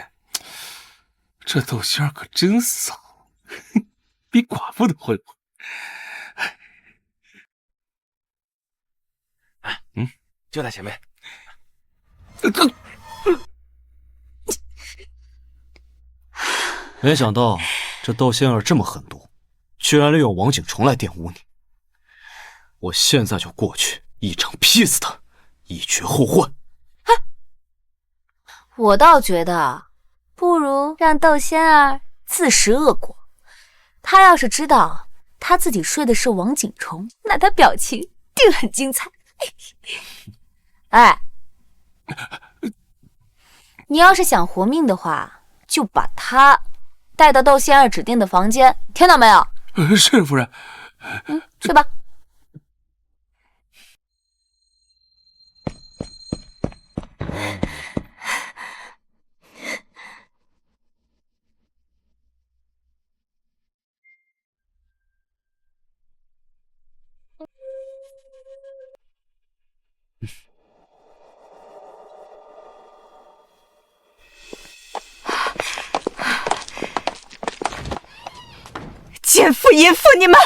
这窦仙儿可真骚，比寡妇都会玩。就在前面。没想到这窦仙儿这么狠毒，居然利用王景虫来玷污你。我现在就过去，一掌劈死他，以绝后患。我倒觉得，不如让窦仙儿自食恶果。他要是知道他自己睡的是王景虫，那他表情定很精彩。哎，你要是想活命的话，就把他带到窦仙儿指定的房间，听到没有？是夫人。去吧。奸夫淫妇，你们！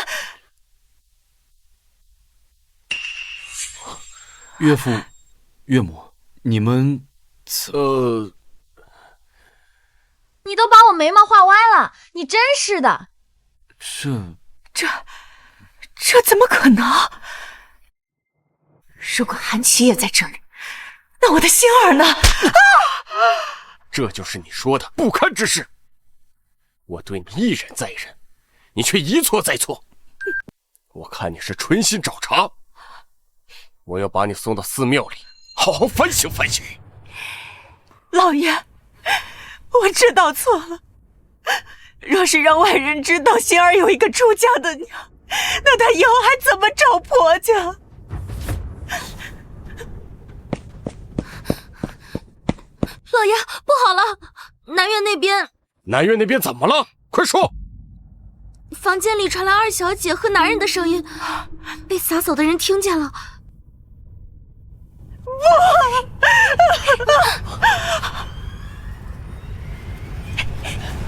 岳父、岳母，你们你都把我眉毛画歪了，你真是的！这怎么可能？如果韩琦也在这里，那我的星儿呢？这就是你说的不堪之事。我对你一忍再忍，你却一错再错。我看你是存心找茬，我要把你送到寺庙里，好好反省反省。老爷，我知道错了。若是让外人知道星儿有一个出嫁的娘，那她以后还怎么找婆家？老爷，不好了，南院那边……南院那边怎么了？快说！房间里传来二小姐和男人的声音，被洒扫的人听见了。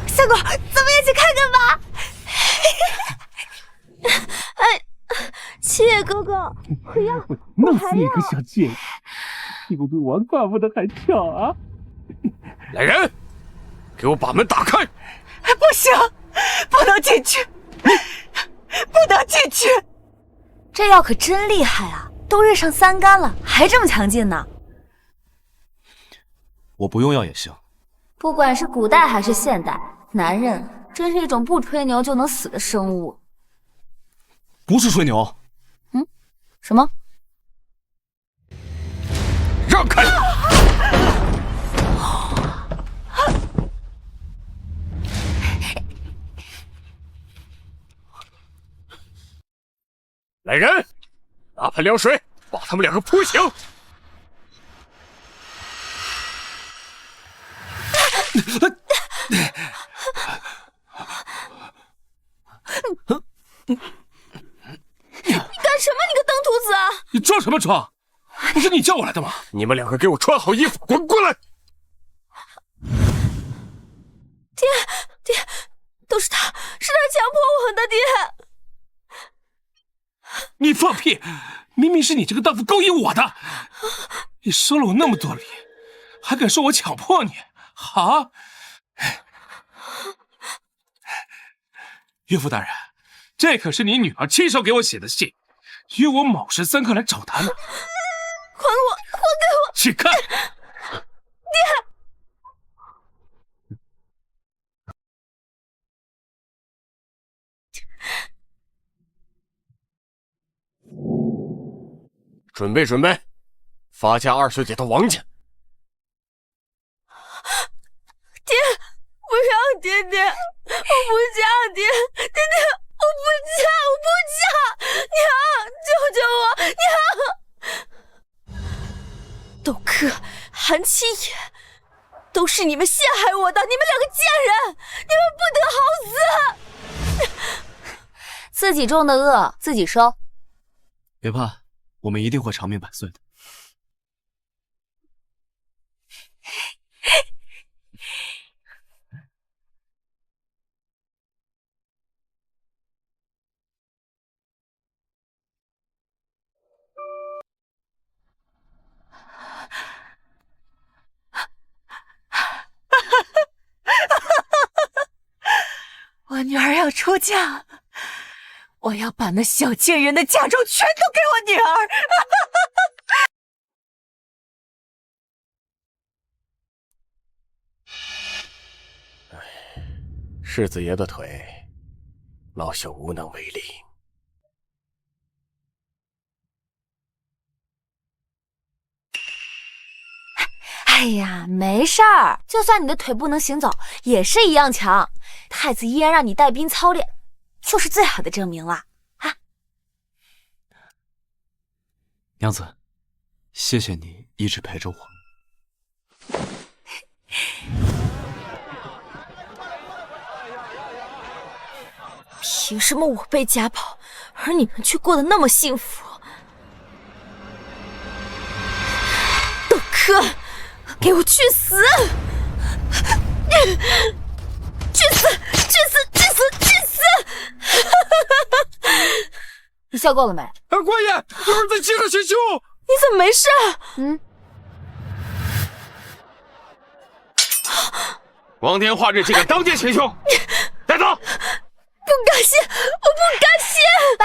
相公，咱们一起看看吧。哎，七爷哥哥，我要，弄死你个小贱人，屁股比王寡妇的还翘啊！来人，给我把门打开！不行，不能进去，不能进去！这药可真厉害啊，都日上3竿了，还这么强劲呢。我不用药也行。不管是古代还是现代，男人真是一种不吹牛就能死的生物。不是吹牛。什么？让开！来人，拿盆凉水把他们两个扑醒。干什么？你个登徒子！你装什么装？不是你叫我来的吗？你们两个给我穿好衣服，滚过来！爹，都是他强迫我的，爹！你放屁！明明是你这个荡妇勾引我的！你收了我那么多礼，还敢说我强迫你？好，岳父大人，这可是你女儿亲手给我写的信，约我卯时3刻来找她呢。还给我！去看。爹。准备，发家2岁姐的王家。爹，不要爹，我不嫁爹，我不嫁，娘，救救我，娘！窦克、韩七野，都是你们陷害我的，你们2个贱人，你们不得好死！自己种的恶，自己收。别怕，我们一定会长命百岁的。我女儿要出嫁，我要把那小贱人的嫁妆全都给我女儿。世子爷的腿，老朽无能为力。哎呀，没事儿，就算你的腿不能行走，也是一样强。太子依然让你带兵操练，就是最好的证明了啊！娘子，谢谢你一直陪着我。凭什么我被家暴，而你们却过得那么幸福？窦克，给我去死！去死！你笑够了没？官爷，有人在街上行凶！你怎么没事？光天化日竟敢当街行凶，带走！不甘心，我不甘心！拜。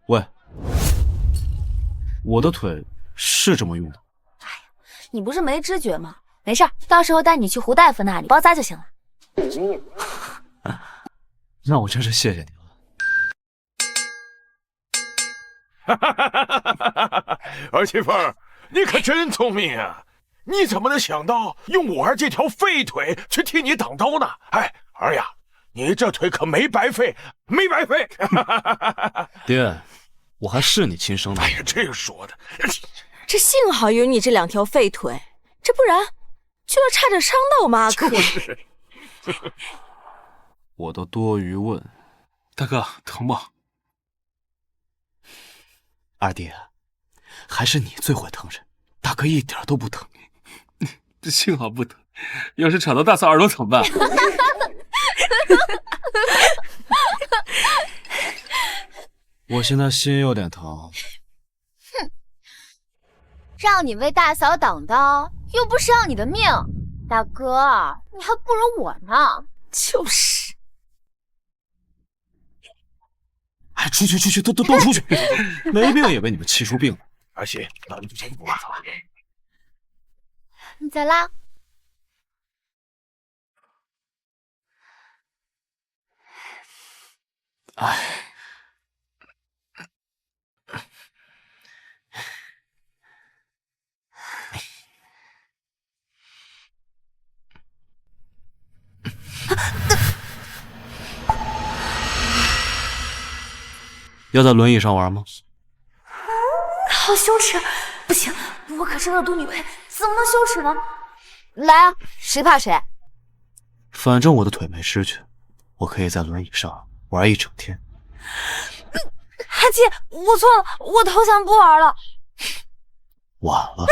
喂，我的腿是这么用的？你不是没知觉吗？没事，到时候带你去胡大夫那里包扎就行了。那我真是谢谢你了。儿媳妇儿，你可真聪明啊！你怎么能想到用我儿这条废腿去替你挡刀呢？哎，儿呀，你这腿可没白费，没白费。爹，我还是你亲生的。哎呀，这说的，这幸好有你这2条废腿，这不然就要差点伤到我阿克。就是。我都多余问，大哥疼吗？二弟，还是你最会疼人，大哥一点都不疼。幸好不疼，要是吵到大嫂耳朵怎么办？我现在心有点疼。让你为大嫂挡刀，又不是要你的命，大哥，你还不如我呢。就是。哎，出去，都出去！没病也被你们气出病了。儿媳，那你就先不骂了。你走啦。哎。要在轮椅上玩吗？好羞耻！不行，我可是恶毒女配，怎么能羞耻呢？来啊，谁怕谁？反正我的腿没失去，我可以在轮椅上玩一整天。阿姐，我错了，我投降不玩了。晚了。